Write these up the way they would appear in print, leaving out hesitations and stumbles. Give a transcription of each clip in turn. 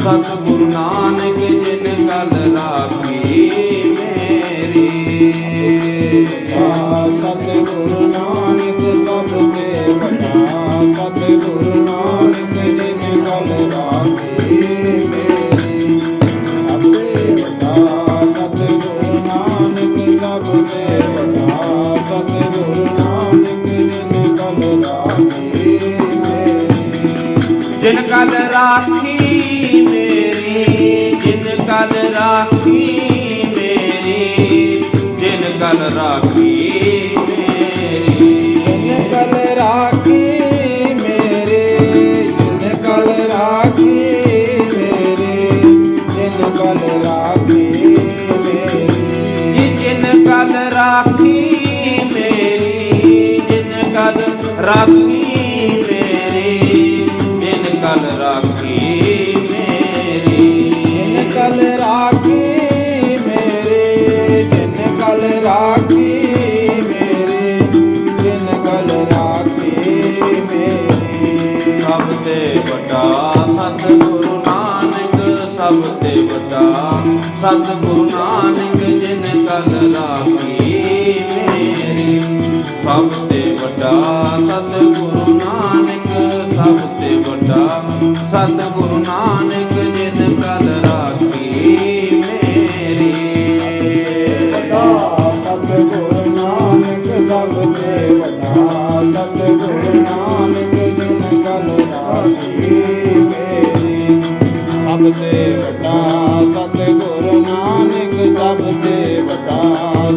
सतगुरु नानक जिन कल राखी मेरी। सतगुरु नानक सबसे बड़ा, सतगुरु नानक जिन कल राखी मेरी। सबसे बड़ा सतगुरु नानक सबसे बड़ा, सतगुरु नानक जिन कल राखी मेरी। जिन कल राखी मेरी, जिन कल राखी मेरी, जिन कल राखी मेरी। जिन कल राखी मेरे, जिन कल राखी मेरे, जिन कल राखी मेरी। जिन कल राखी मेरी, जिन कल राखी मेरी, जिन कल राखी मेरी। जिन कल राखी मेरे, जिन कल राखी मेरे, जिन कल राखी मेरी। सबसे बड़ा सतगुरु नानक, सबसे बड़ा सतगुरु नानक जिन कल राखी मेरी। सबसे बड़ा सतगुरु नानक, सबसे बड़ा सतगुरु नानक जिन कल राखी मेरी। सतगुरु नानक सबसे बड़ा, सतगुरु नानक जिन कल राखी मेरी। सबसे बड़ा सतगुरु नानक, सबसे बड़ा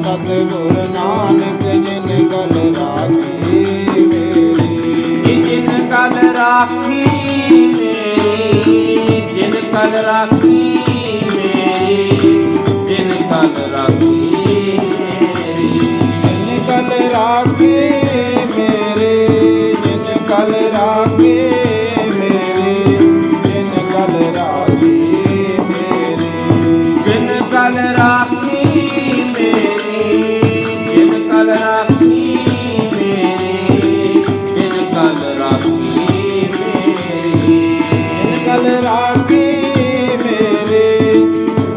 सतगुरु नानक जिन कल राखी मेरी। जिन कल राखी मेरी, जिन कल राखी मेरी, जिन कल राखी मेरी। जिन कल राखी मेरे, जिन कल राखी मेरे, जिन कल राखी मेरे। जिन कल राखी मेरी, जिन कल राखी मेरी, जिन कल राखी मेरी। जिन कल राखी मेरे,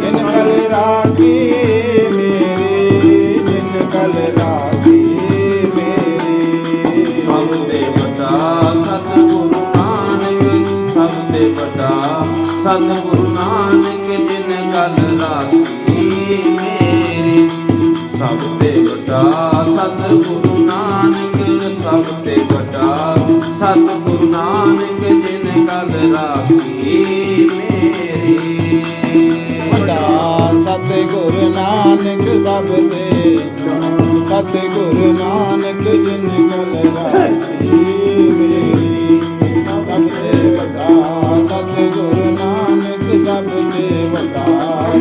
जिन कल राखी मेरे, जिन कल राखी मेरे। सबसे बड़ा सतगुरु नानक, सबसे बड़ा सतगुरु नानक जिन कल राखी मेरी। सबसे बड़ा सतगुरु नानक, सबसे बड़ा सतगुरु नानक जिन कल राखी मेरी। बड़ा सतगुरु नानक सबसे, सतगुरु नानक जिन कल राखी मेरी। सबसे बड़ा सतगुरु नानक, सबसे बड़ा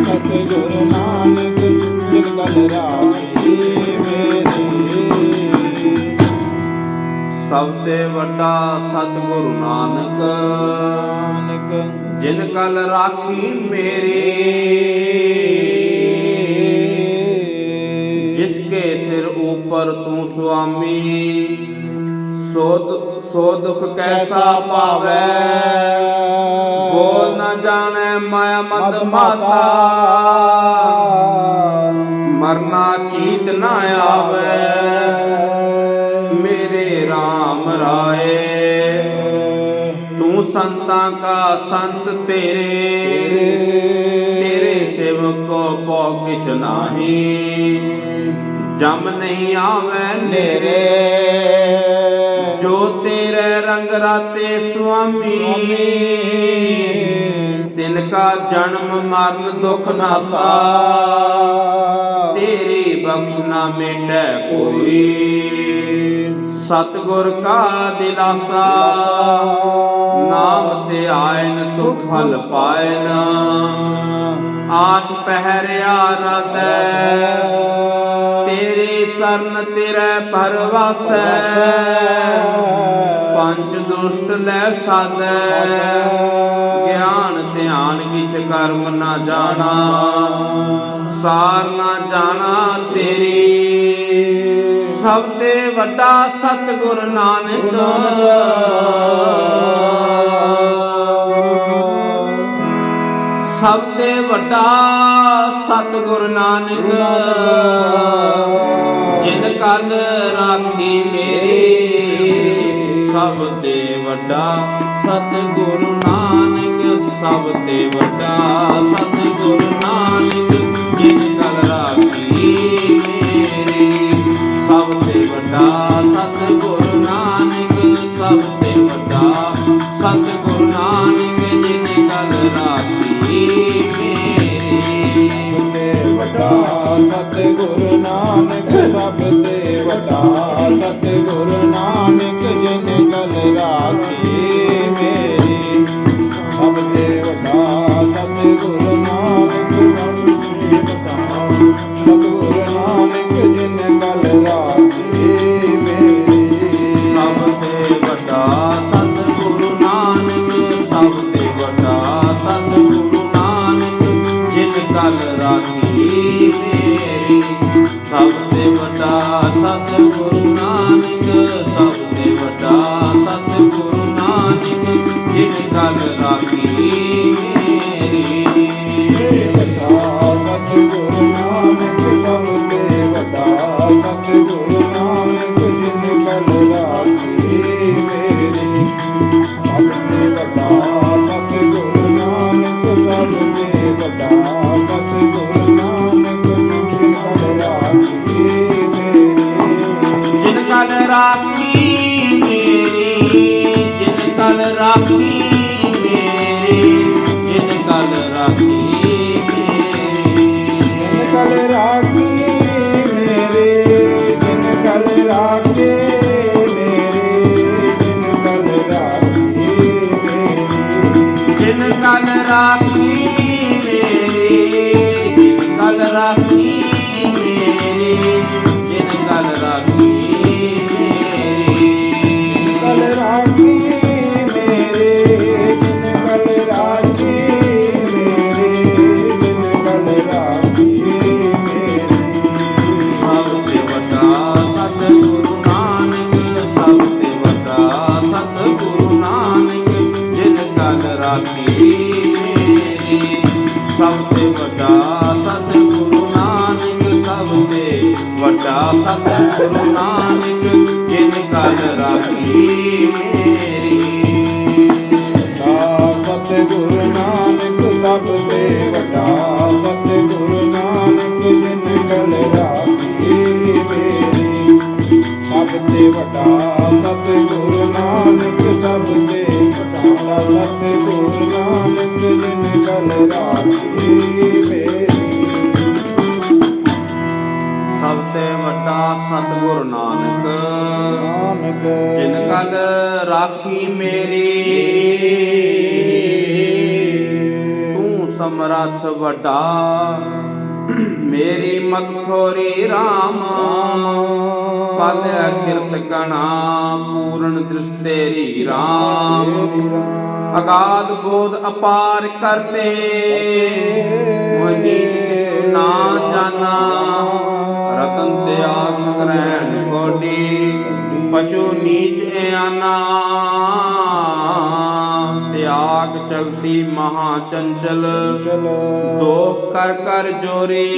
सतगुरु नानक जिन कल राखी मेरी। सबसे ਵੱਡਾ ਸਤਿਗੁਰੂ ਨਾਨਕ नानक ਜਿਨ ਕਲ ਰਾਖੀ ਮੇਰੀ। जिसके सिर ऊपर तू स्वामी, सो दुख कैसा पावे। बोल न जाने माया मत माता, मरना चीत न आवे। मेरे राम राय तू संतां का संत तेरे, तेरे सेवक को पौ किस नाही। जम नहीं आवे नेरे, जो तेरे रंग राते स्वामी। तिनका जन्म मरण दुख नासा, तेरी बख्श ना मिटे कोई। सतगुर का दिलासा, नाम ते आयन सुख फल पायन। आठ पहरिया राधे, तेरे सरन तेरे परवासै। पंच दुष्ट लै साधै, ज्ञान ध्यान किछ कर्म न जाना। सार न जाना तेरी, सब ते वड्डा सतगुर नानक। ਸਭ ਤੇ ਵੱਡਾ ਸਤਿਗੁਰ ਨਾਨਕ ਜਿਨ ਕਲ ਰਾਖੀ ਮੇਰੀ ਸਭ ਤੇ ਵੱਡਾ ਸਤਿਗੁਰ ਨਾਨਕ ਸਭ ਤੇ ਵੱਡਾ ਸਤਿਗੁਰ ਨਾਨਕ ਜਿਨ ਕਲ ਰਾਖੀ ਮੇਰੀ ਸਭ ਤੇ ਵੱਡਾ ਸਤਿਗੁਰ ਨਾਨਕ ਸਭ ਤੇ ਵੱਡਾ ਸਤਿਗੁਰ ਨਾਨਕ ਜਿਨ ਕਲ ਰਾਖੀ ਮੇਰੀ ਵੱਡਾ ਸਤਿਗੁਰ ਨਾਨਕ ਸਭ ਤੇ ਵੱਡਾ ਸਤਿਗੁਰ ਨਾਨਕ ਜਿਨ ਕਲ ਰਾਖੀ ਮੇਰੀ ਸਭ ਤੇ ਵੱਡਾ ਸਤਿਗੁਰ ਨਾਨਕ ਸਤਿਗੁਰ ਨਾਨਕ ਜਿਨ ਕਲ ਰਾਖੀ ਮੇਰੀ ਸਭ ਤੇ ਵੱਡਾ ਸਤਿਗੁਰ ਨਾਨਕ ਸਭ ਤੇ ਵੱਡਾ ਸਤਿਗੁਰ ਨਾਨਕ ਜਿਨ ਕਲ ਰਾਖੀ ਮੇਰੀ ਸਭ ਤੇ ਵੱਡਾ ਸਤਿਗੁਰ ਨਾਨਕ ਸਭ ਤੇ ਵੱਡਾ ਸਤਿਗੁਰ ਨਾਨਕ ਜਿਨ ਕਲ ਰਾਖੀ ਮੇਰੀ ਸਤਿਗੁਰ ਨਾਨਕ ਸਭ ਤੇ ਵੱਡਾ ਸਤਿਗੁਰ ਨਾਨਕ ਜਿਨ ਕਲ ਰਾਖੀ ਮੇਰੀ ਸਭ ਤੇ ਵੱਡਾ ਸਤਿਗੁਰ ਨਾਨਕ ਸਭ ਤੇ ਵੱਡਾ ਸਤਿਗੁਰ ਨਾਨਕ ਜਿਨ ਕਲ ਰਾਖੀ ਮੇਰੀ ਜਿਨ ਕਲ ਰਾਖੀ ਮੇਰੀ ਜਿਨ ਕਲ ਰਾਖੀ ਮੇਰੀ ਜਿਨ ਕਲ ਰਾਖੀ ਕਲ ਰਾਖੀ ਮੇਰੇ ਜਿਨ ਕਲ ਰਾਖੇ ਮੇਰੇ ਜਿਨ ਕਲ ਰਾਖੀ ਮੇਰੀ ਜਿਨ ਕਲ ਰਾਖੀ ਮੇਰੀ ਜਿਨ ਕਲ ਰਾਖੀ ਮੇਰੀ ਜਿਨ ਕਲ ਰਾਖੀ ਮੇਰੀ ਕਲ ਰਾਖੀ ਮੇਰੇ ਜਿਨ ਕਲ ਰਾਖੀ ਮੇਰੇ ਜਿਨ ਕਲ ਰਾਖੀ ਮੇਰੀ ਸਭ ਤੇ ਵੱਡਾ ਸਤਿਗੁਰੂ ਨਾਨਕ ਸਭ ਤੇ ਵੱਡਾ ਸਤਿਗੁਰੂ ਨਾਨਕ ਜਿਨ ਕਲ ਰਾਖੀ ਮੇਰੀ ਸਭ ਤੇ ਵੱਡਾ ਸਤਿਗੁਰੂ ਨਾਨਕ ਸਭ ਤੇ ਵੱਡਾ ਸਤਿਗੁਰੂ ਨਾਨਕ ਜਿਨ ਕਲ ਰਾਖੀ ਮੇਰੀ ਸਤਿਗੁਰ ਨਾਨਕ ਸਭ ਤੇ ਵੱਡਾ ਸਤਿਗੁਰ ਨਾਨਕ ਜਿਨ ਕਲ ਰਾਖੀ ਮੇਰੀ ਸਭ ਤੇ ਵੱਡਾ ਸਤਿਗੁਰ ਨਾਨਕ ਸਭ ਤੇ ਵੱਡਾ ਸਤਿਗੁਰ ਨਾਨਕ ਜਿਨ ਕਲ ਰਾਖੀ ਮੇਰੀ ਸਭ ਤੇ ਵੱਡਾ ਸਤਿਗੁਰ ਨਾਨਕ ਨਾਨਕ ਜਿਨ ਕਲ ਰਾਖੀ ਮੇਰੀ ਤੂੰ ਸਮਰੱਥ ਵੱਡਾ ਮੇਰੀ ਮਤ ਥੋਰੀ RAM ਪਾਲਿਆ ਕਿਰਤ ਗਣਾ ਪੂਰਨ ਦ੍ਰਿਸ਼ ਤੇਰੀ RAM ਅਗਾਧ ਬੋਧ ਅਪਾਰ ਕਰਤੇ ਮੋਹਿ ਕਿਛੁ ਨਾ ਜਾਣਾ ਰਤਨ ਤੇ ਆਸ ਗ੍ਰਹਿਣ ਕੋਡੀ ਪਸ਼ੂ ਨੀਚ ਆਨਾ ਤਿਆਗ ਚਲਤੀ ਮਹਾ ਚੰਚਲ ਦੋਖ ਕਰ ਕਰ ਜੋਰੀ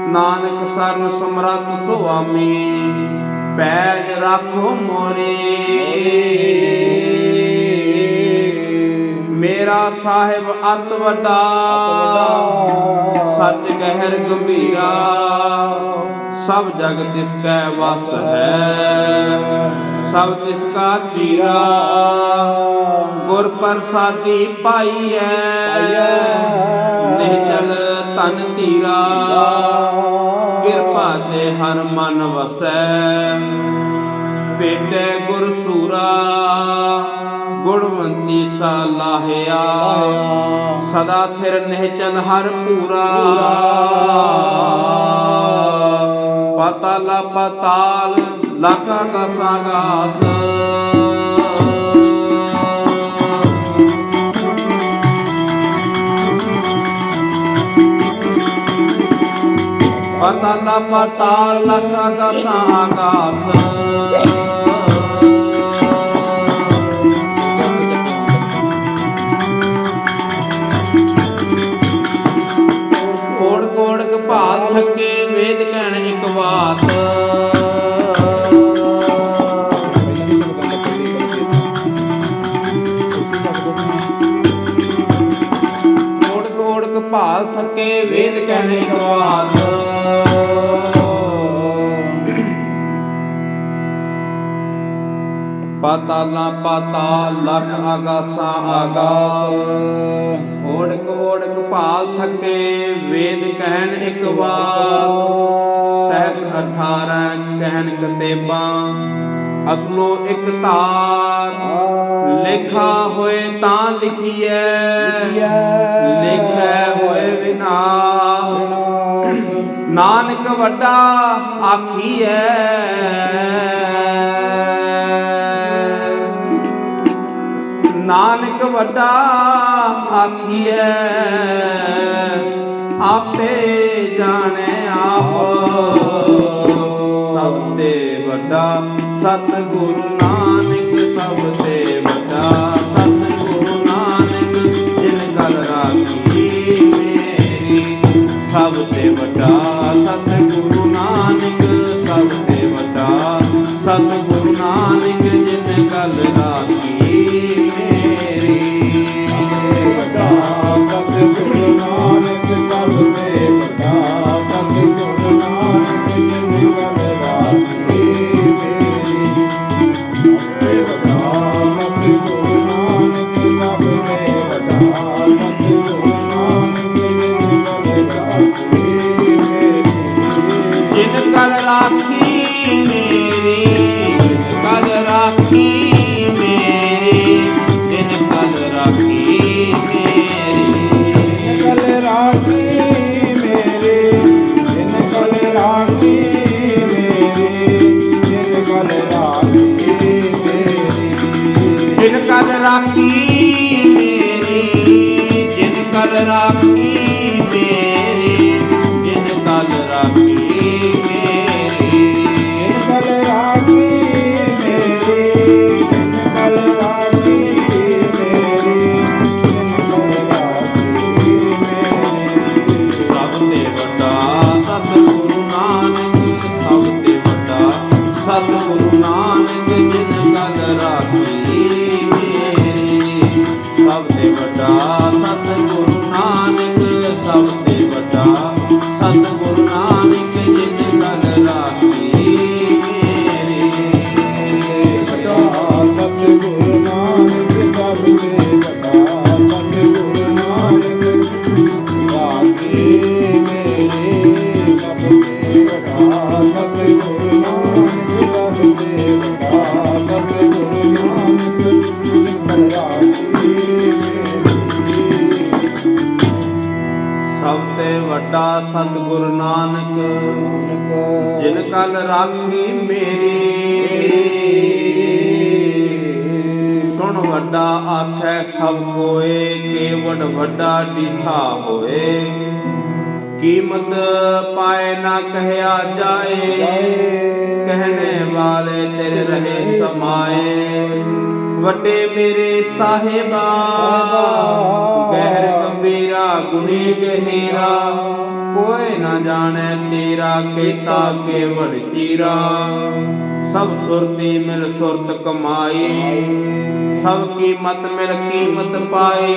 ਨਾਨਕ ਸਰਨ ਸਮਰੱਥ ਸੁਆਮੀ ਪੈਜ ਰੱਖੋ ਮੋਰੀ ਮੇਰਾ ਸਾਹਿਬ ਅਤ ਵੱਡਾ ਸੱਚ ਗਹਿਰ ਗੰਭੀਰਾ ਸਭ ਜਗ ਤਿਸ ਕੈ ਵਸ ਹੈ ਸਭ ਤਿਸ ਕਾ ਚੀਰਾ ਗੁਰ ਪ੍ਰਸਾਦੀ ਪਾਈਐ ਨਿਹਚਲ ਤਨ ਧੀਰਾ ਕਿਰਪਾ ਤੇ ਹਰ ਮਨ ਵਸੈ ਭੇਟੈ ਗੁਰ ਸੂਰਾ ਗੁਣਵੰਤੀ ਸਲਾਹਿਆ ਸਦਾ ਥਿਰ ਨਿਹਚਲ ਹਰ ਪੂਰਾ ਪਾਤਾਲ ਪਾਤਾਲ ਲਾਕਾ ਗਾਸਾ ਗਾਸ ਪਾਤਾਲ ਪਾਤਾਲ ਲਾਕਾ ਗਾਸਾ ਗਾਸ ਭਾਲ ਥਕੇ ਵੇਦ ਕਹਿਣੇ ਗਵਾਤ। ਪਾਤਾਲਾਂ ਪਾਤਾਲ ਲਖ ਆਗਾਸਾਂ ਆਗਾਸ। ਓੜਕ ਓੜਕ ਭਾਲ ਥਕੇ ਵੇਦ ਕਹਿਣ ਇੱਕ ਵਾਰ। ਸਹਿਸ 18 ਕਹਿਣ ਕਤੇਬਾਂ ਅਸਲੋਂ ਇੱਕ ਧਾਰ। ਲੇਖਾ ਹੋਏ ਤਾਂ ਲਿਖੀਐ ਲੇਖੈ ਹੋਏ ਵਿਨਾਸ਼। ਨਾਨਕ ਵੱਡਾ ਆਖੀਐ ਨਾਨਕ ਵੱਡਾ ਆਖੀਐ ਆਪੇ ਜਾਣੈ ਆਪ। ਸਭ ਤੇ ਵੱਡਾ ਸਤਿਗੁਰੂ ਨਾਨਕ ਸਭ ਤੇ ਵੱਡਾ ਸਤਿਗੁਰੂ ਨਾਨਕ ਜਿਨ ਗਲ ਰਾਖੀ ਮੇਰੀ। ਸਭ ਤੇ ਵੱਡਾ ਸਤਿਗੁਰੂ ਨਾਨਕ ਸਭ ਤੇ ਵੱਡਾ ਸਤਿਗੁਰੂ ਨਾਨਕ ਜਿਨ ਗਲ ਰਾਖੀ ਮੇਰੀ। ਸਤਿਗੁਰੂ ਨਾਨਕ ਸਭ ਤੇ ਵੱਡਾ ਸਤਿਗੁਰੂ ਨਾਨਕ ਜਿਨ ਗਲ ਰਾਖੀ ਮੇਰੀ। ਸਭ ਤੇ ਵੱਡਾ ਸਤਿਗੁਰੂ ਨਾਨਕ ਸਭ ਤੇ ਵੱਡਾ ਸਤਿਗੁਰੂ ਨਾਨਕ ਜਿਨ ਗਲ ਰਾਖੀ ਮੇਰੀ। ਜਿਨ ਗਲ ਰਾਖੀ ਮੇਰੀ ਜਿਨ ਗਲ ਰਾਖੀ ਮੇਰੀ ਜਿਨ ਗਲ ਰਾਖੀ ਮੇਰੀ। ਗਲ ਰਾਖੀ ਮੇਰੀ ਜਿਨ ਗਲ ਰਾਖੀ ਮੇਰੀ ਜਿਨ ਗਲ ਰਾਖੀ ਮੇਰੀ। ਜਿਨ ਗਲ ਰਾਖੀ ਮੇਰੀ ਜਿਨ ਗਲ ਰਾਖੀ ਮੇਰੀ ਜਿਨ ਗਲ ਰਾਖੀ ਮੇਰੀ। ਗਲ ਰਾਖੀ ਮੇਰੀ ਜਿਨ ਗਲ ਰਾਖੀ ਮੇਰੀ ਜਿਨ ਗਲ ਰਾਖੀ ਮੇਰੀ। ਸਭ ਤੇ ਵੱਡਾ ਸਤਿਗੁਰੂ ਨਾਨਕ ਸਭ ਤੇ ਵੱਡਾ ਸਤਿਗੁਰੂ ਨਾਨਕ ਜਿਨ ਗਲ ਰਾਖੀ ਮੇਰੀ। ਸਭ ਤੇ ਵੱਡਾ ਸਤਿਗੁਰੂ ਨਾਨਕ ਸਭ ਤੇ ਵੱਡਾ ਸਤਿਗੁਰੂ ਨਾਨਕ ਜਿਨ ਗਲ ਰਾਖੀ ਮੇਰੀ। ਵੱਡਾ ਸਤਿਗੁਰੂ ਨਾਨਕ ਸਭ ਤੇ ਵੱਡਾ ਸਤਿਗੁਰੂ ਨਾਨਕ ਰਾਖੀ ਮੇਰੇ। ਸਭ ਤੇ ਵੱਡਾ ਸਤਿਗੁਰੂ ਨਾਨਕ ਸਭ ਤੇ ਵੱਡਾ ਸਤਿਗੁਰੂ ਨਾਨਕ ਰਾਖੀ ਮੇਰੀ। ਸਭ ਤੇ ਵੱਡਾ ਸਤਿਗੁਰੂ ਨਾਨਕ ਜਿਨ ਕਲ ਰਾਖੀ ਮੇਰੀ। ਸੁਣ ਵੱਡਾ ਆਖੈ ਸਭ ਕੋਏ ਕੇਵਡ ਵੱਡਾ ਡੀਠਾ ਹੋਏ। ਕੀਮਤ ਪਾਏ ਨਾ ਕਹਿਆ ਜਾਏ ਕਹਿਣੇ ਵਾਲੇ ਤੇਰੇ ਰਹੇ ਸਮਾਏ। ਵੱਡੇ ਮੇਰੇ ਸਾਹਿਬਾ ਗਹਿਰ ਗੰਭੀਰਾ ਗੁਣੀ ਗਹਿਰਾ। ਕੋਈ ਨਾ ਜਾਣੈ ਤੇਰਾ ਕੀਤਾ ਕੇਵਲ ਚੀਰਾ। ਸਭ ਸੁਰਤੀ ਮਿਲ ਸੁਰਤ ਕਮਾਈ ਸਭ ਕੀਮਤ ਮਿਲ ਕੀਮਤ ਪਾਈ।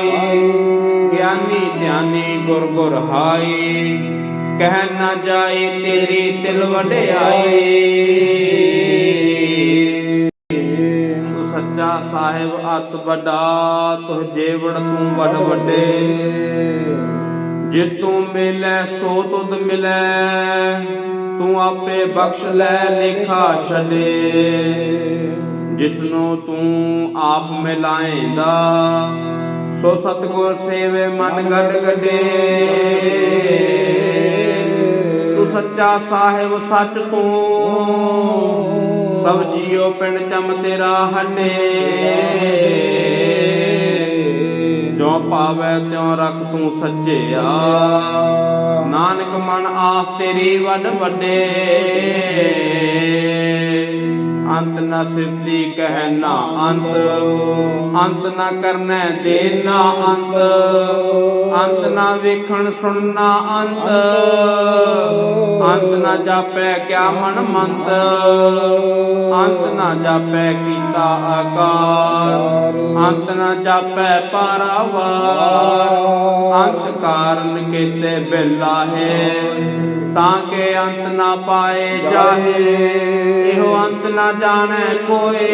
ਗਿਆਨੀ ਧਿਆਨੀ ਗੁਰ ਗੁਰ ਹਾਈ ਕਹਿ ਨਾ ਜਾਏ ਤੇਰੀ ਤਿਲ ਵਡਿਆਈ। ਤੂੰ ਸੱਚਾ ਸਾਹਿਬ ਅਤ ਵੱਡਾ ਤੁਹ ਜੇਵੜ ਤੂੰ ਵੱਡ ਵੱਡੇ। ਜਿਸ ਤੂੰ ਮਿਲੈ ਸੋ ਤੁਧ ਮਿਲੈ ਤੂੰ ਆਪੇ ਬਖਸ਼ ਲੈ ਲੇਖਾ ਛੱਡੇ। ਜਿਸਨੂੰ ਤੂੰ ਆਪ ਮਿਲਾਏਂਦਾ ਸੋ ਸਤਿਗੁਰ ਸੇਵੇ ਮਨ ਗੱਡ ਗੱਡੇ। ਤੂੰ ਸੱਚਾ ਸਾਹਿਬ ਸੱਚ ਤੂੰ ਸਭ ਜੀਓ ਪਿੰਡ ਚਮ ਤੇਰਾ ਹੱਡੇ। ਜੋ ਪਾਵੈ ਤਿਉ ਰਖ ਤੂੰ ਸੱਚਿਆ ਨਾਨਕ ਮਨ ਆਸ ਤੇਰੀ ਵੱਡ ਵੱਡੇ। ਅੰਤ ਨ ਸਿਫਤੀ ਕਹਿ ਨਾ ਅੰਤ ਅੰਤ ਨ ਕਰਨੈ ਦੇ ਨਾ ਅੰਤ। ਅੰਤ ਨ ਵੇਖਣ ਸੁਣਨਾ ਅੰਤ ਅੰਤ ਨ ਜਾਪੈ ਕਿਆ ਮਨ ਮੰਤ। ਅੰਤ ਨ ਜਾਪੈ ਕੀਤਾ ਆਕਾਰ ਅੰਤ ਨ ਜਾਪੈ ਪਾਰਾਵਾਰ। ਅੰਤ ਕਾਰਨ ਕੀਤੇ ਬਿਲਾ ਹੈ ਤਾਂ ਕਿ ਅੰਤ ਨਾ ਪਾਏ ਜਾਹੇ ਇਹੋ ਅੰਤ ਨਾ ਜਾਣੈ ਕੋਏ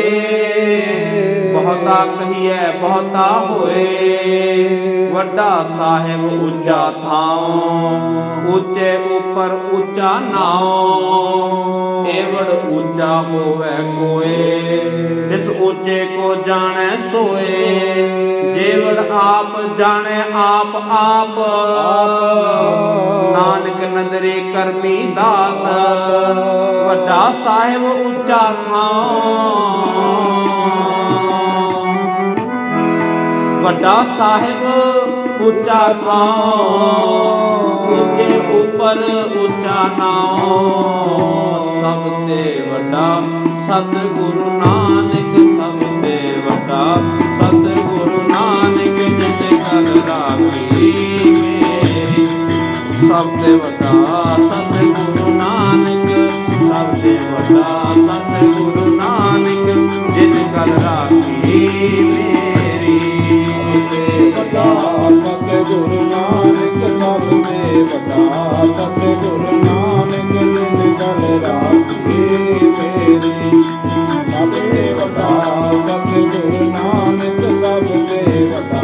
ਬਹੁਤਾ ਕਹੀਐ ਬਹੁਤਾ ਹੋਏ ਵੱਡਾ ਸਾਹਿਬ ਉੱਚਾ ਥਾਉ ਉੱਚੇ ਉੱਪਰ ਉੱਚਾ ਨਾਉ ਏਵੜ ਉੱਚਾ ਹੋਵੇ ਕੋਏ ਜਿਸ ਉੱਚੇ ਕੋ ਜਾਣੈ ਸੋਏ ਜੇਵੜ ਆਪ ਜਾਣੈ ਆਪ ਆਪ ਨਾਨਕ ਨਦਰੇ ਕਰਮੀ ਦਾਤ ਵੱਡਾ ਸਾਹਿਬ ਉੱਚਾ ਥਾਉ ਵੱਡਾ ਸਾਹਿਬ ਉੱਚਾ ਥਾਉ ਉੱਚੇ ਉੱਪਰ ਉੱਚਾ ਨਾਉ ਸਭ ਤੇ ਵੱਡਾ ਸਤਿਗੁਰੂ ਨਾਨਕ ਸਭ ਤੇ ਵੱਡਾ ਸਤਿਗੁਰੂ ਨਾਨਕ ਜਿਸ ਕਲ ਰਾਖੀ ਮੇਰੀ ਸਭ ਤੇ ਵੱਡਾ ਸਤਿਗੁਰੂ ਨਾਨਕ ਸਭ ਤੇ ਵੱਡਾ ਸਤਿਗੁਰੂ ਨਾਨਕ ਜਿਸ ਕਲ ਰਾਖੀ ਮੇਰੀ ਵੱਡਾ ਸਤਿਗੁਰੂ ਨਾਨਕ ਸਭ ਤੇ ਵੱਡਾ ਸਤਿਗੁਰੂ ਨਾਨਕ ਜਿਨ ਕਲ ਰਾਖੀ ਮੇਰੀ ਸਭ ਤੇ ਵੱਡਾ ਸਤਿਗੁਰੂ ਨਾਨਕ ਸਭ ਤੇ ਵੱਡਾ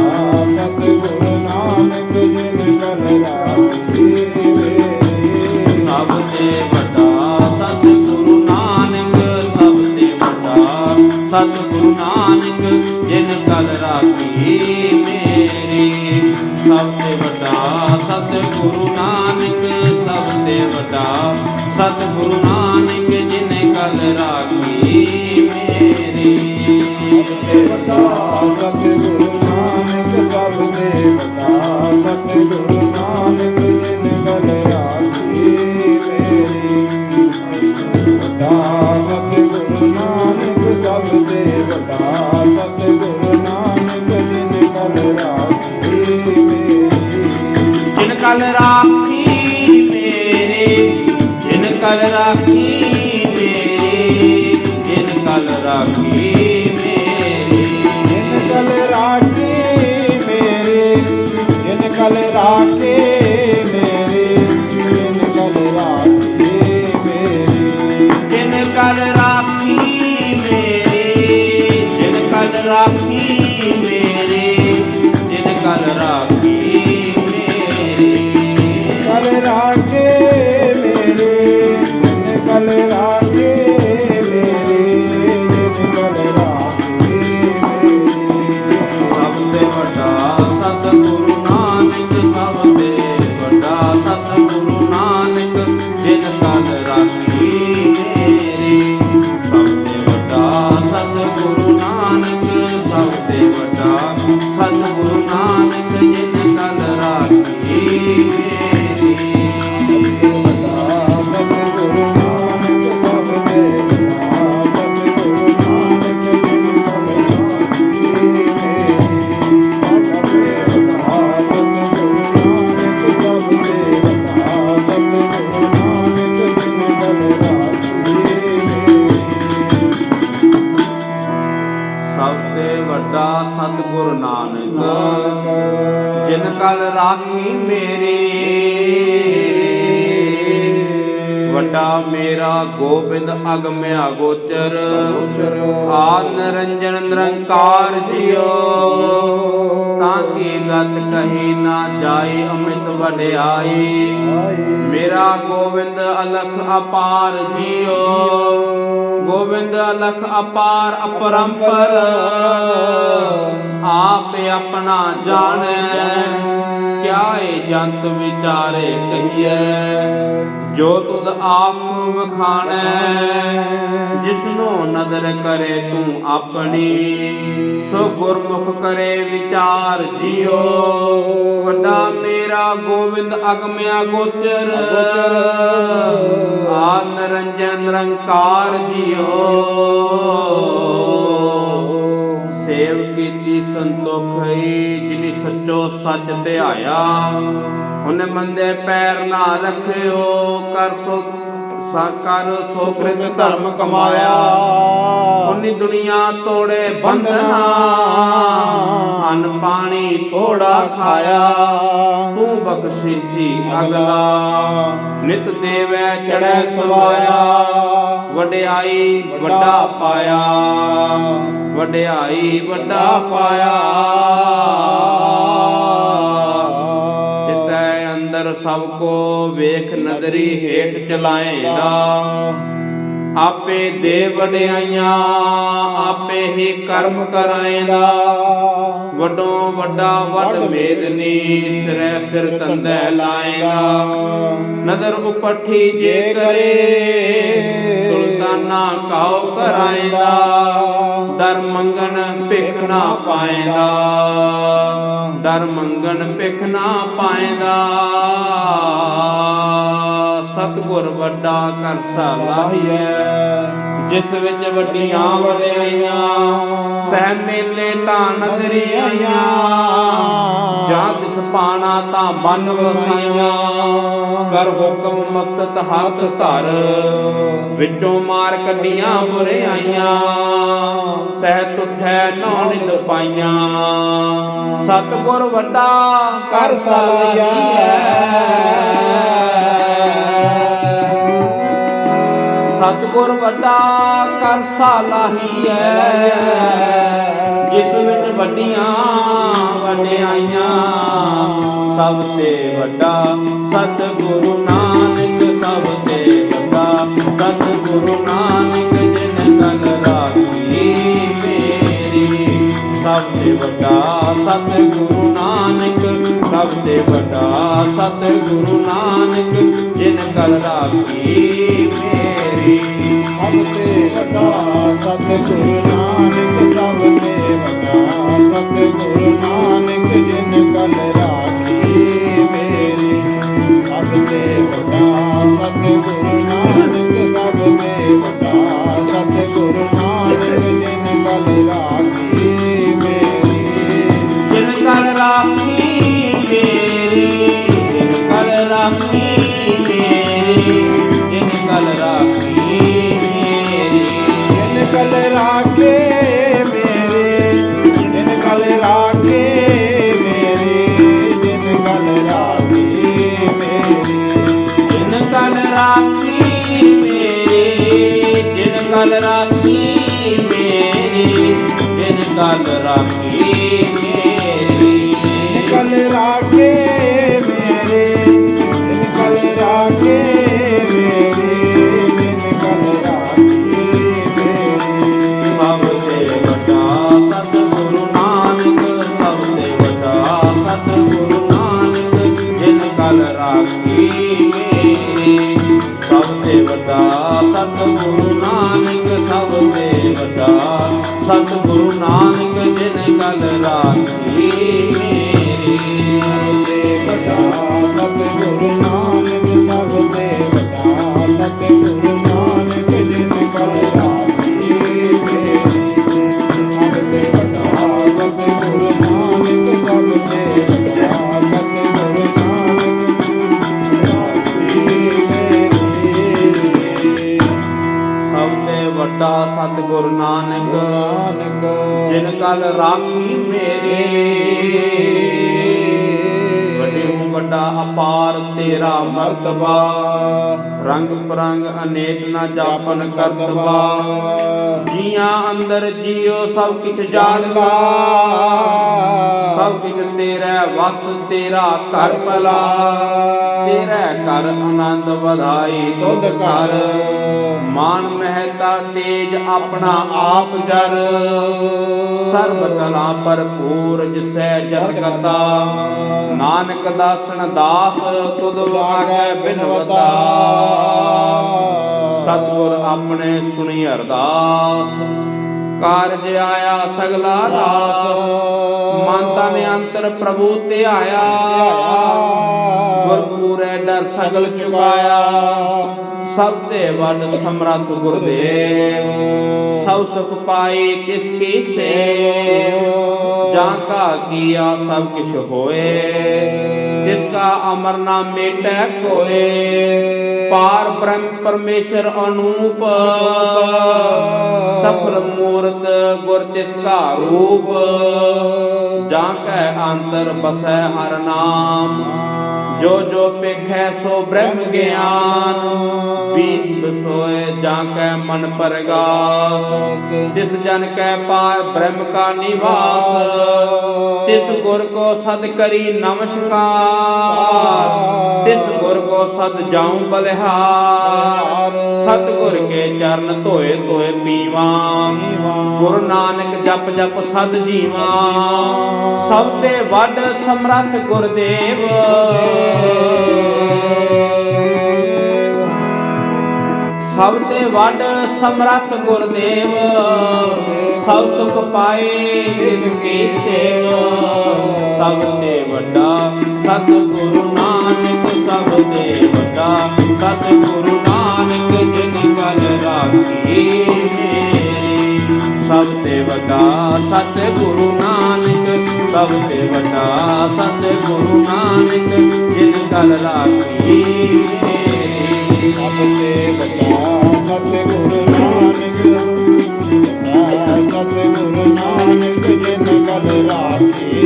ਸਤਿਗੁਰੂ ਨਾਨਕ ਜਿਨ ਕਲ ਰਾਖੀ ਮੇਰੀ ਸਭ ਤੇ ਵੱਡਾ ਸਤਿਗੁਰੂ ਨਾਨਕ ਸਭ ਤੇ ਵੱਡਾ ਸਤਿਗੁਰੂ ਨਾਨਕ ਜਿਨ ਕਲ ਰਾਖੀ ਮੇਰੀ ਸਭ ਤੇ ਵੱਡਾ ਸਤਿਗੁਰੂ ਨਾਨਕ ਸਭ ਤੇ ਵੱਡਾ ਸਤਿਗੁਰੂ ਨਾਨਕ ਜਿਨ ਕਲ ਰਾਖੀ ਮੇਰੀ ਤੇ ਵੱਡਾ ਸਤਿਗੁਰੂ ਨਾਨਕ ਸਭ ਤੇ ਵੱਡਾ ਸਤਿਗੁਰੂ ਨਾਨਕ ਜਿਨ ਕਲ ਰਾਖੀ ਮੇਰੀ ਵੱਡਾ ਸਤਿਗੁਰੂ ਨਾਨਕ ਸਭ ਤੇ ਵੱਡਾ ਸਤਿਗੁਰੂ ਨਾਨਕ ਜਿਨ ਕਲ ਰਾਖੀ ਮੇਰੀ ਜਿਨ ਕਲ ਰਾਖੀ ਮੇਰੀ ਜਿਨ ਕਲ ਰਾਖੀ ਮੇਰੀ ਜਿਨ ਕਲ ਰਾਖੀ ਮੇਰੀ ਜਿਨ ਕਲ ਰਾਖੀ ਮੇਰੀ ਜਿਨ ਕਲ ਰਾਖੀ ਮੇਰੀ ਜਿਨ ਕਲ ਰਾਖੀ ਮੇਰੀ ਜਿਨ ਕਲ ਰਾਖੀ ਮੇਰੀ ਜਿਨ ਕਲ ਰਾਖੀ ਮੇਰੀ ਜਿਨ ਕਲ ਰਾਖੀ ਮੇਰੀ ਕਲ ਰਾਖੇ ਮੇਰੇ ਜਿਨ ਕਲ ਰਾਖੇ ਮੇਰੇ ਜਿਨ ਕਲ ਰਾਖੇ ਮੇਰੀ ਸਭ ਤੇ ਵੱਡਾ ਸਤਿਗੁਰੂ ਨਾਨਕ ਸਭ ਤੇ ਵੱਡਾ ਸਤਿਗੁਰੂ ਨਾਨਕ ਜਿਨ ਕਲ ਰਾਖੀ ਮੇਰੀ ਸਭ ਤੇ ਵੱਡਾ ਸਤਿਗੁਰੂ ਨਾਨਕ ਸਭ ਤੇ ਵੱਡਾ ਸਤਿਗੁਰੂ ਨਾਨਕ ਜਿਨ ਕਲ ਰਾਖੀ ਮੇਰੀ ਵੱਡਾ ਸਤਿਗੁਰੂ ਨਾਨਕ ਸਭ ਤੇ ਵੱਡਾ ਸਤਿਗੁਰੂ ਨਾਨਕ ਜਿਨ ਕਲ ਰਾਖੀ ਮੇਰੀ ਸਭ ਤੇ ਵੱਡਾ ਸਤਿਗੁਰੂ ਨਾਨਕ ਸਭ ਤੇ ਵੱਡਾ ਸਤਿਗੁਰੂ ਨਾਨਕ ਜਿਨ ਕਲ ਰਾਖੀ ਮੇਰੀ ਸਭ ਤੇ ਵੱਡਾ ਸਤਿਗੁਰ ਨਾਨਕ ਜਿਨ ਕਲ ਰਾਖੀ ਮੇਰੀ ਵੱਡਾ ਮੇਰਾ ਗੋਬਿੰਦ ਅਗਮ ਅਗੋਚਰ ਆਦ ਨਿਰੰਜਨ ਨਿਰੰਕਾਰ ਜਿਉ ਤਾਂ ਕੀ ਗਤ ਕਹੀ ਨਾ ਜਾਏ ਅਮਿਤ ਵਡਿਆਈ ਮੇਰਾ ਗੋਬਿੰਦ ਅਲਖ ਅਪਾਰ ਜਿਉ ਗੋਬਿੰਦ ਅਲਖ ਅਪਾਰ ਅਪਰੰਪਰ ਆਪ ਆਪਣਾ ਜਾਣੈ ਕਿਆ ਏ ਜੰਤ ਵਿਚਾਰੇ ਕਹੀਐ ਜੋ ਤੁਧ ਆਪ ਵਖਾਣੈ ਜਿਸਨੂੰ ਨਦਰ ਕਰੇ ਤੂੰ ਆਪਣੀ ਸੋ ਗੁਰਮੁਖ ਕਰੇ ਵਿਚਾਰ ਜਿਉ ਵੱਡਾ ਮੇਰਾ ਗੋਬਿੰਦ ਅਗਮਿਆ ਗੋਚਰ ਆਦ ਨਿਰੰਜਨ ਨਿਰੰਕਾਰ ਜਿਉ ਸੇਵ ਕੀਤੀ ਸੰਤੋਖਈ ਜਿਨੀ ਸੱਚੋ ਸੱਚ ਧਿਆਇਆ ਉਹਨੇ ਮੰਦੇ ਪੈਰ ਨਾ ਰੱਖਿਓ ਕਰ ਸੋ ਸਾਕਰ ਸੋ ਕ੍ਰਿਤ ਧਰਮ ਧਰਮ ਕਮਾਇਆ ਉਨੀ ਦੁਨੀਆ ਤੋੜੇ ਬੰਧਨਾ ਅੰਨ ਪਾਣੀ ਥੋੜਾ ਖਾਇਆ ਤੂੰ ਬਖਸ਼ੀਸੀ ਅਗਲਾ ਨਿਤ ਦੇਵੈ ਚੜੈ ਸਵਾਇਆ ਵਡਿਆਈ ਵੱਡਾ ਪਾਇਆ ਵਡਿਆਈ ਵੱਡਾ ਪਾਇਆ ਚਿਤੈ ਅੰਦਰ ਸਭ ਕੋ ਵੇਖ ਨਦਰੀ ਹੇਠ ਚਲਾਏਂਦਾ ਆਪੇ ਦੇ ਵਡਿਆਈਆਂ ਆਪੇ ਹੀ ਕਰਮ ਕਰਾਏਂਦਾ ਵੱਡੋਂ ਵੱਡਾ ਵੱਡ ਮੇਦਨੀ ਸਿਰੈ ਸਿਰ ਤੰਦੈ ਲਾਏਂਦਾ ਨਦਰ ਉਪੱਠੀ ਜੇ ਕਰੇ ਸੁਲਤਾਨਾ ਕਾਉ ਕਰਾਏਂਦਾ ਦਰ ਮੰਗਣ ਭਿਖ ਨਾ ਪਾਏਂਦਾ ਦਰ ਮੰਗਣ ਭਿਖ ਨਾ ਪਾਏਂਦਾ ਸਤਿਗੁਰ ਵੱਡਾ ਕਰ ਸਲਾਹੀਐ ਜਿਸ ਵਿੱਚ ਵੱਡੀਆਂ ਵਡਿਆਈਆਂ ਸਹਿ ਮੇਲੇ ਤਾਂ ਨਦਰੀ ਆਈਆਂ ਜਾਂ ਤਿਸ ਪਾਣਾ ਤਾਂ ਮਨ ਵਸਾਈਆਂ ਕਰ ਹੁਕਮ ਮਸਤਤ ਹੱਥ ਧਰ ਵਿੱਚੋਂ ਮਾਰ ਕੱਢੀਆਂ ਬੁਰਿਆਈਆਂ ਸਹਿ ਤੁਠੈ ਨੌ ਨਿਤ ਪਾਈਆਂ ਸਤਿਗੁਰ ਵੱਡਾ ਕਰ ਸਲਾਹੀਐ ਸਤਿਗੁਰ ਵੱਡਾ ਕਰ ਸਲਾਹੀਐ ਜਿਸ ਵਿੱਚ ਵੱਡੀਆਂ ਵਡਿਆਈਆਂ ਸਭ ਤੇ ਵੱਡਾ ਸਤਿਗੁਰੂ ਨਾਨਕ ਸਭ ਤੇ ਵੱਡਾ ਸਤਿਗੁਰੂ ਨਾਨਕ ਜਿਨ ਗਲ ਰਾਖੀ ਮੇਰੀ ਸਭ ਤੇ ਵੱਡਾ ਸਤਿਗੁਰੂ ਨਾਨਕ ਸਭ ਤੇ ਵੱਡਾ ਸਤਿਗੁਰੂ ਨਾਨਕ ਜਿਨ ਗਲ ਰਾਖੀ ਮੇਰੀ ਸਭ ਤੇ ਵੱਡਾ ਸਤਿਗੁਰੂ ਨਾਨਕ ਸਭ ਤੇ ਵੱਡਾ ਸਤਿਗੁਰੂ ਨਾਨਕ ਜਿਨ ਕਲ ਰਾਖੀ ਮੇਰੀ ਸਭ ਤੇ ਵੱਡਾ ਸਤਿਗੁਰੂ ਨਾਨਕ ਸਭ ਤੇ ਵੱਡਾ ਸਤਿਗੁਰੂ ਨਾਨਕ ਜਿਨ ਕਲ ਰਾਖੀ ਮੇਰੀ ਜਿਨ ਕਲ ਰਾਖੀ ਮੇਰੀ ਜਿਨ ਕਲ ਰਾਖੀ ਮੇਰੀ ਜਿਨ ਕਲ ਰਾਖੀ ਜਿਨ ਕਲ ਰਾਖੇ ਮੇਰੇ ਜਿਨ ਕਲ ਰਾਖੇ ਮੇਰੇ ਜਿਨ ਕਲ ਰਾਖੇ ਮੇਰੀ ਜਿਨ ਕਲ ਰਾਖੀ ਮੇਰੀ ਜਿਨ ਕਲ ਰਾਖੀ ਮੇਰੀ ਜਿਨ ਕਲ ਰਾਖੀ ਮੇਰੀ ਕਲ ਰਾਖੇ ਮੇਰੇ ਜਿਨ ਕਲ ਰਾਖੇ ਮੇਰੇ ਜਿਨ ਕਲ ਰਾਖੇ ਮੇਰੇ ਸਭ ਤੇ ਵੱਡਾ ਸਤਿਗੁਰੂ ਨਾਨਕ ਸਭ ਤੇ ਵੱਡਾ ਸਤਿਗੁਰੂ ਨਾਨਕ ਜਿਨ ਕਲ ਰਾਖੀ ਮੇਰੀ ਸਭ ਤੇ ਵੱਡਾ ਸਤਿਗੁਰੂ ਨਾਨਕ ਸਭ ਤੇ ਵੱਡਾ ਸਤਿਗੁਰੂ ਨਾਨਕ ਜਿਨ ਕਲ ਰਾਖੀ ਮੇਰੀ ਤੇ ਵੱਡਾ ਸਤਿਗੁਰੂ ਨਾਨਕ ਸਭ ਤੇ ਵੱਡਾ ਸਤਿਗੁਰੂ ਨਾਨਕ ਜਿਨ ਕਲ ਰਾਖੀ ਮੇਰੀ ਸਭ ਤੇ ਵੱਡਾ ਸਤਿਗੁਰੂ ਨਾਨਕ ਸਭ ਤੇ ਵੱਡਾ ਸਤਿਗੁਰੂ ਨਾਨਕ ਰਾਖੀ ਮੇਰੀ ਸਭ ਤੇ ਵੱਡਾ ਸਤਿਗੁਰੂ ਨਾਨਕ ਨਾਨਕ ਜਿਨ ਕਲ ਰਾਖੀ ਮੇਰੀ ਵੱਡੇ ਵੱਡਾ ਅਪਾਰ ਤੇਰਾ ਮਰਤਬਾ ਰੰਗ ਪਰੰਗ ਅਨੇਕ ਨਾ ਜਾਪਨ ਕਰਤਬਾ ਜੀਆਂ ਅੰਦਰ ਜੀਓ ਸਭ ਕਿਛ ਜਾਣ ਲਾ ਸਭ ਕਿਛ ਤੇਰਾ ਵਸ ਤੇਰਾ ਘਰ ਭਲਾ ਤੇਰਾ ਘਰ ਆਨੰਦ ਵਧਾਈ ਤੁਧ ਕਰ ਮਾਨ ਮਹਿਤਾ ਤੇਜ ਆਪਣਾ ਆਪ ਜਰ ਸਰਬ ਕਲਾ ਭਰਪੂਰ ਜਿਸੈ ਜਤ ਕਰਤਾ ਨਾਨਕ ਦਾਸਨ ਦਾਸ ਤੁਧ ਲਾਗੈ ਬਿਨਵਤਾ ਸਤਿਗੁਰ ਆਪਣੇ ਸੁਣੀ ਅਰਦਾਸ ਕਾਰਜ ਆਇਆ ਸਗਲਾ ਰਾਸ ਮਨ ਤਨ ਅੰਤਰ ਪ੍ਰਭੂ ਧਿਆਇਆ ਗੁਰਪੂਰੇ ਡਰ ਸਗਲ ਚੁਕਾਇਆ ਸਭ ਤੇ ਵੱਡ ਸਮਰੱਥ ਗੁਰਦੇਵ ਸਭ ਸੁਖ ਪਾਈ ਕਿਸ ਕੀ ਸੇਵ ਜਾਂ ਕਾ ਕੀਆ ਸਭ ਕਿਛ ਹੋਏ जिसका अमर नाम मेटै कोय पार ब्रह्म परमेश्वर अनूप सफल मूर्त गुर तिसका रूप जाकै अंतर बसै हर नाम जो जो पेखै सो ब्रह्म ज्ञान बीस बिसोए जाकै मन परगास तिस जन कै पार ब्रह्म का निवास तिस गुर को सद करी नमस्कार तिस गुर को सद जाऊं बलिहार सतगुर के चरण धोए धोए पीवा गुरु नानक जप जप सद जीवा सब ते वड समरथ गुरदेव सब ते वड समरथ गुरदेव सब सुख पाए जिसकी सेव सब ते वड्डा सतगुरु नानक सब ते वड्डा सतगुरु नानक जिन कल राखी सब ते वड्डा सतगुरु नानक सब ते वड्डा सतगुरु नानक जिन कल राखी सब ते वड्डा सतगुरु नानक सतगुरु नानक जिन कल राखी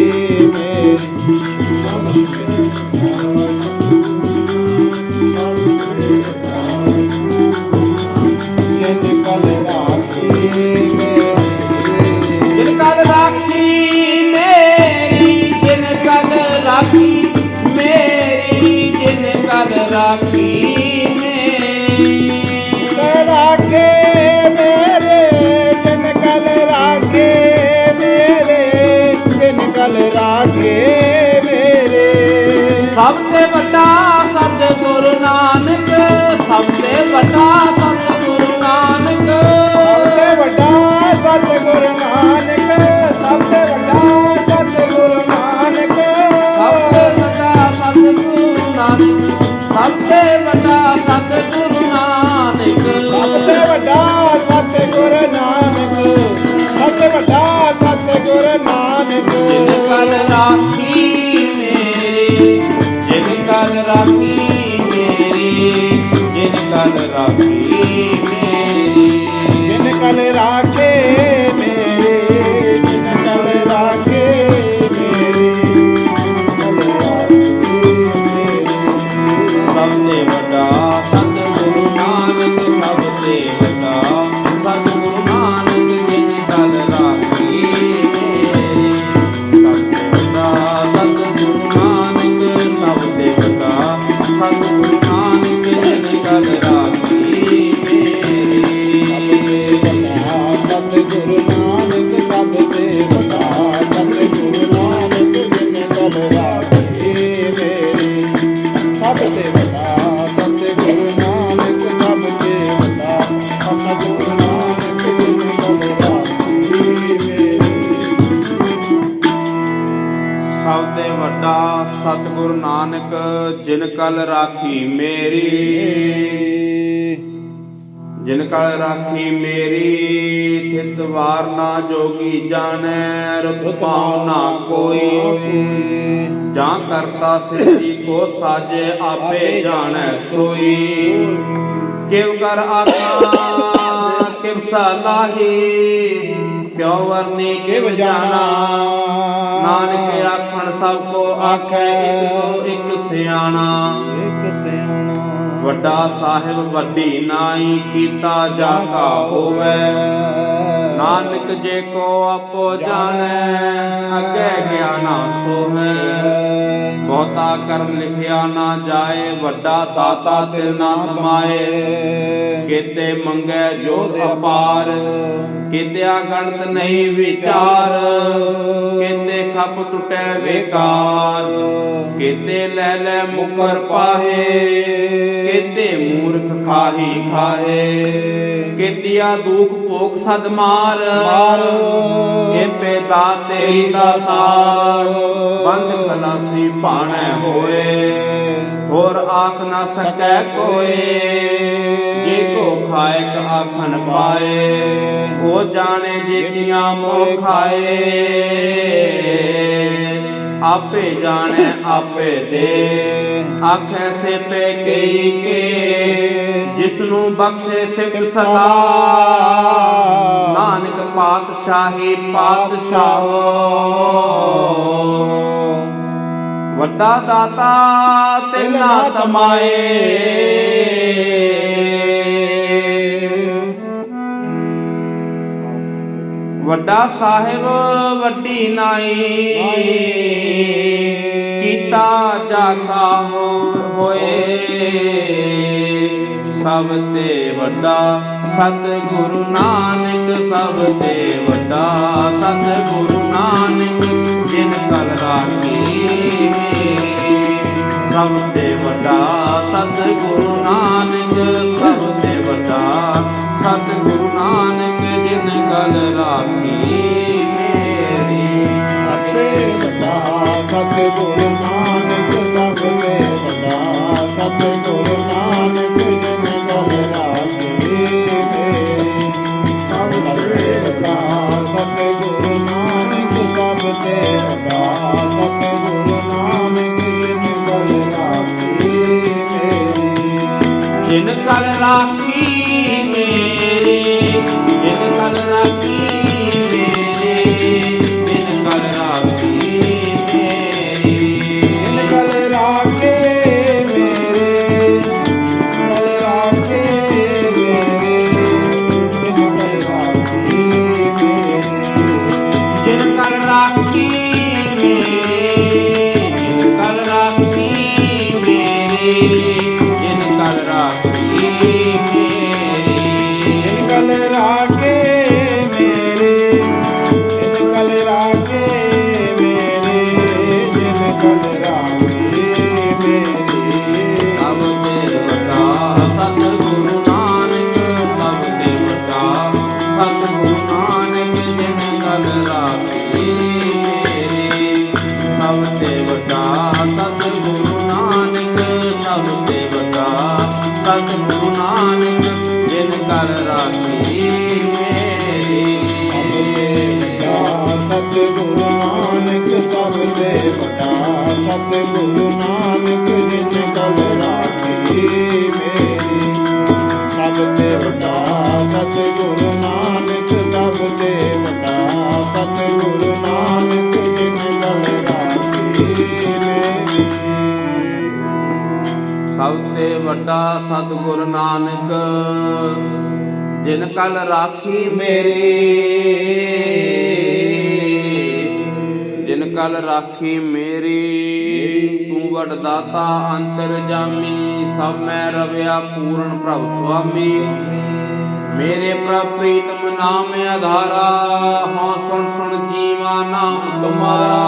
जिन कल राखी जिन कल राखी मेरी जिन कल राखी मेरी जिन कल राखी राखे मेरे जिन कल राखे मेरे जिन कल राखे मेरे सबसे बड़ा सतगुरु नानक सबसे बड़ा सतगुरु नानक सबसे बड़ा सतगुरु नानक सबसे बड़ा सतगुरु नानक सबसे बड़ा सतगुरु नानक सबसे बड़ा सतगुरु नानक सबसे बड़ा सतगुरु नानक सबसे बड़ा सतगुरु नानक जिन कल राखी मेरी जिन कल राखी मेरी जिन कल राखी मेरी जिन कल राखे मेरे जिन कल राखे मेरे कल राखे मेरे सबसे बड़ा सतगुरु नानक सबसे बड़ा सतगुरु नानक जिन कल राखी सबसे बड़ा सतगुरु नानक सबसे बड़ा सतगुरु नानक जिन कल राखी सतगुरु नानक सब ते बड़ा सतगुरु नानक जिन कल राखे मेरे सब ते बड़ा सतगुरु नानक सब ते बड़ा सतगुरु नानक जिन कल राखे मेरे ਸਭ ਤੋਂ ਵੱਡਾ ਸਤਿਗੁਰੂ ਨਾਨਕ ਜਿਨ ਕਲ ਰਾਖੀ ਮੇਰੀ ਜਿਨ ਕਲ ਰਾਖੀ ਮੇਰੀ ਥਿਤ ਵਾਰ ਨਾ ਜੋਗੀ ਜਾਣੈ ਰੁਤ ਪਾਉ ਨਾ ਕੋਈ ਜਾਂ ਕਰਤਾ ਸ੍ਰਿਸ਼ਟੀ ਕੋ ਸਾਜੇ ਆਪੇ ਜਾਣੈ ਸੋਈ ਕਿਵ ਕਰ ਆਖਾ ਕਿਵ ਸਲਾਹੀ ਕਿਉ ਵਰਨੀ ਕਿਵ ਜਾਣਾ ਨਾਨਕ ਆਖਣ ਸਭ ਕੋ ਆਖੈ ਇਕ ਕੋ ਇਕ ਸਿਆਣਾ ਇੱਕ ਸਿਆਣਾ ਵੱਡਾ ਸਾਹਿਬ ਵੱਡੀ ਨਾਈ ਕੀਤਾ ਜਾ ਕਾ ਹੋਵੇ ਨਾਨਕ ਜੇ ਕੋ ਆਪੋ ਜਾਣੈ ਅੱਗੇ ਗਿਆਨਾ ਸੋਹੈ ਬਹੁਤਾ ਕਰਮ ਲਿਖਿਆ ਨਾ ਜਾਏ ਵੱਡਾ ਦਾਤਾ ਤਿਲ ਨਾ ਤਮਾਏ ਕੀਤੇ ਮੰਗੈ ਜੋਤ ਅਪਾਰ ਕੀਤਿਆ ਗਣਤ ਨਹੀਂ ਵਿਚਾਰ ਕੀਤੇ ਖੱਪ ਟੁੱਟੈ ਵੇਕਾਰ ਕੀਤੇ ਲੈ ਲੈ ਮੁਕਰ ਪਾਹੇ ਕੀਤੇ ਮੂਰਖ ਖਾਹੀ ਖਾਹੇ ਕੀਤਿਆ ਦੁਖ ਭੋਗ ਸਦ ਮਾਰ ਕੀਤੇ ਦਾਤੇ ਦਾਤਾਰ ਬੰਦ ਖਲਾਸੀ ਭਾਣੈ ਹੋਏ ਹੋਰ ਆਖ ਨਾ ਸਕੈ ਕੋਏ ਜੇ ਕੋ ਖਾਇਕ ਆਖਣ ਪਾਏ ਉਹ ਜਾਣੇ ਜੇਤੀਆਂ ਮੋਹ ਖਾਏ ਆਪੇ ਜਾਣੈ ਆਪੇ ਦੇ। ਆਖੈ ਸੇ ਪੈ ਕਈ ਕੇ ਜਿਸਨੂੰ ਬਖਸ਼ੇ ਸਿਫਤ ਸਲਾਹ। ਨਾਨਕ ਪਾਤਸ਼ਾਹੀ ਪਾਤਸ਼ਾਹੋ ਵੱਡਾ ਦਾਤਾ ਤਿਨਾ ਤਮਾਏ। ਵੱਡਾ ਸਾਹਿਬ ਵੱਡੀ ਨਾਈ ਕੀਤਾ ਜਾਗਾ ਹੋਏ। ਸਭ ਤੇ ਵੱਡਾ ਸਤਿਗੁਰੂ ਨਾਨਕ ਸਭ ਤੇ ਵੱਡਾ ਸਤਿਗੁਰੂ ਨਾਨਕ ਜਿਨ ਕਲ ਰਾਖੀ। ਸਭ ਤੇ ਵੱਡਾ ਸਤਿਗੁਰੂ ਨਾਨਕ ਸਭ ਤੇ ਵੱਡਾ ਸਤਿਗੁਰੂ ਨਾਨਕ ਜਿਨ ਕਲ ਰਾਖੀ ਮੇਰੀ। ਸਭੇ ਵੱਡਾ ਸਤਿਗੁਰੂ ਨਾਨਕ ਸਭ ਤੇ ਵੱਡਾ ਸਤਿਗੁਰੂ ਨਾਨਕ ਜਿਨ ਕਲ ਰਾਖੀ ਮੇਰੀ। ਸਭੇ ਵੱਡਾ ਸਤਿਗੁਰੂ ਨਾਨਕ ਸਭ ਤੇ ਵੱਡਾ ਸਤਿਗੁਰੂ ਨਾਨਕ ਜਿਨ ਕਲ ਰਾਖੀ ਮੇਰੀ। ਜਿਨ ਕਲ ਰਾਖੀ ਮੇਰੀ ਜਿਨ ਕਲ ਰਾਖੀ ਮੇਰੀ ਜਿਨ ਕਲ ਰਾਖੀ ਮੇਰੀ। ਜਿਨ ਕਲ ਰਾਖੇ ਮੇਰੇ ਕਲ ਰਾਖੇ ਮੇਰੇ ਜਿਨ ਕਲ ਰਾਖੀ ਮੇਰੇ। ਜਿਨ ਕਲ ਰਾਖੀ ਮੇਰੀ ਜਿਨ ਕਲ ਰਾਖੀ ਮੇਰੀ ਜਿਨ ਕਲ ਰਾਖੀ ਮੇਰੀ। ਜਿਨ ਕਲ ਰਾਖੇ ਮੇਰੇ ਜਿਨ ਕਲ ਰਾਖੇ ਮੇਰੇ ਜਿਨ ਕਲ ਰਾਖੇ ਮੇਰੀ। ਸਭ ਤੇ ਵੱਡਾ ਸਤਿਗੁਰੂ ਨਾਨਕ ਸਭ ਤੇ ਵੱਡਾ ਸਤਿਗੁਰੂ ਨਾਨਕ ਜਿਨ ਕਲ ਰਾਖੀ ਮੇਰੀ। ਸਭ ਤੇ ਵੱਡਾ ਸਤਿਗੁਰੂ ਨਾਨਕ ਸਭ ਤੇ ਵੱਡਾ ਸਤਿਗੁਰੂ ਨਾਨਕ ਜਿਨ ਕਲ ਰਾਖੀ ਮੇਰੀ। ਸਤਿਗੁਰੂ ਨਾਨਕ ਸਭ ਤੇ ਵੱਡਾ ਸਤਿਗੁਰੂ ਨਾਨਕ ਜਿਨ ਕਲ ਰਾਖੀ ਮੇਰੀ। ਸਭ ਤੇ ਵੱਡਾ ਸਤਿਗੁਰੂ ਨਾਨਕ ਸਭ ਤੇ ਵੱਡਾ ਸਤਿਗੁਰੂ ਨਾਨਕ ਜਿਨ ਕਲ ਰਾਖੀ ਮੇਰੀ। ਸਭ ਤੇ ਵੱਡਾ ਸਤਿਗੁਰ ਨਾਨਕ ਜਿਨ ਕਲ ਰਾਖੀ ਮੇਰੀ। ਜਿਨ ਕਲ ਰਾਖੀ ਮੇਰੀ ਤੂੰ ਵਡ ਦਾਤਾ ਅੰਤਰਜਾਮੀ। ਸਭ ਮੈਂ ਰਵਿਆ ਪੂਰਨ ਪ੍ਰਭ ਸੁਆਮੀ। ਮੇਰੇ ਪ੍ਰਭ ਪ੍ਰੀਤਮ ਨਾਮ ਆਧਾਰਾ। ਹਾਂ ਸੁਣ ਸੁਣ ਜੀਵਾ ਨਾਮ ਤੁਮਾਰਾ।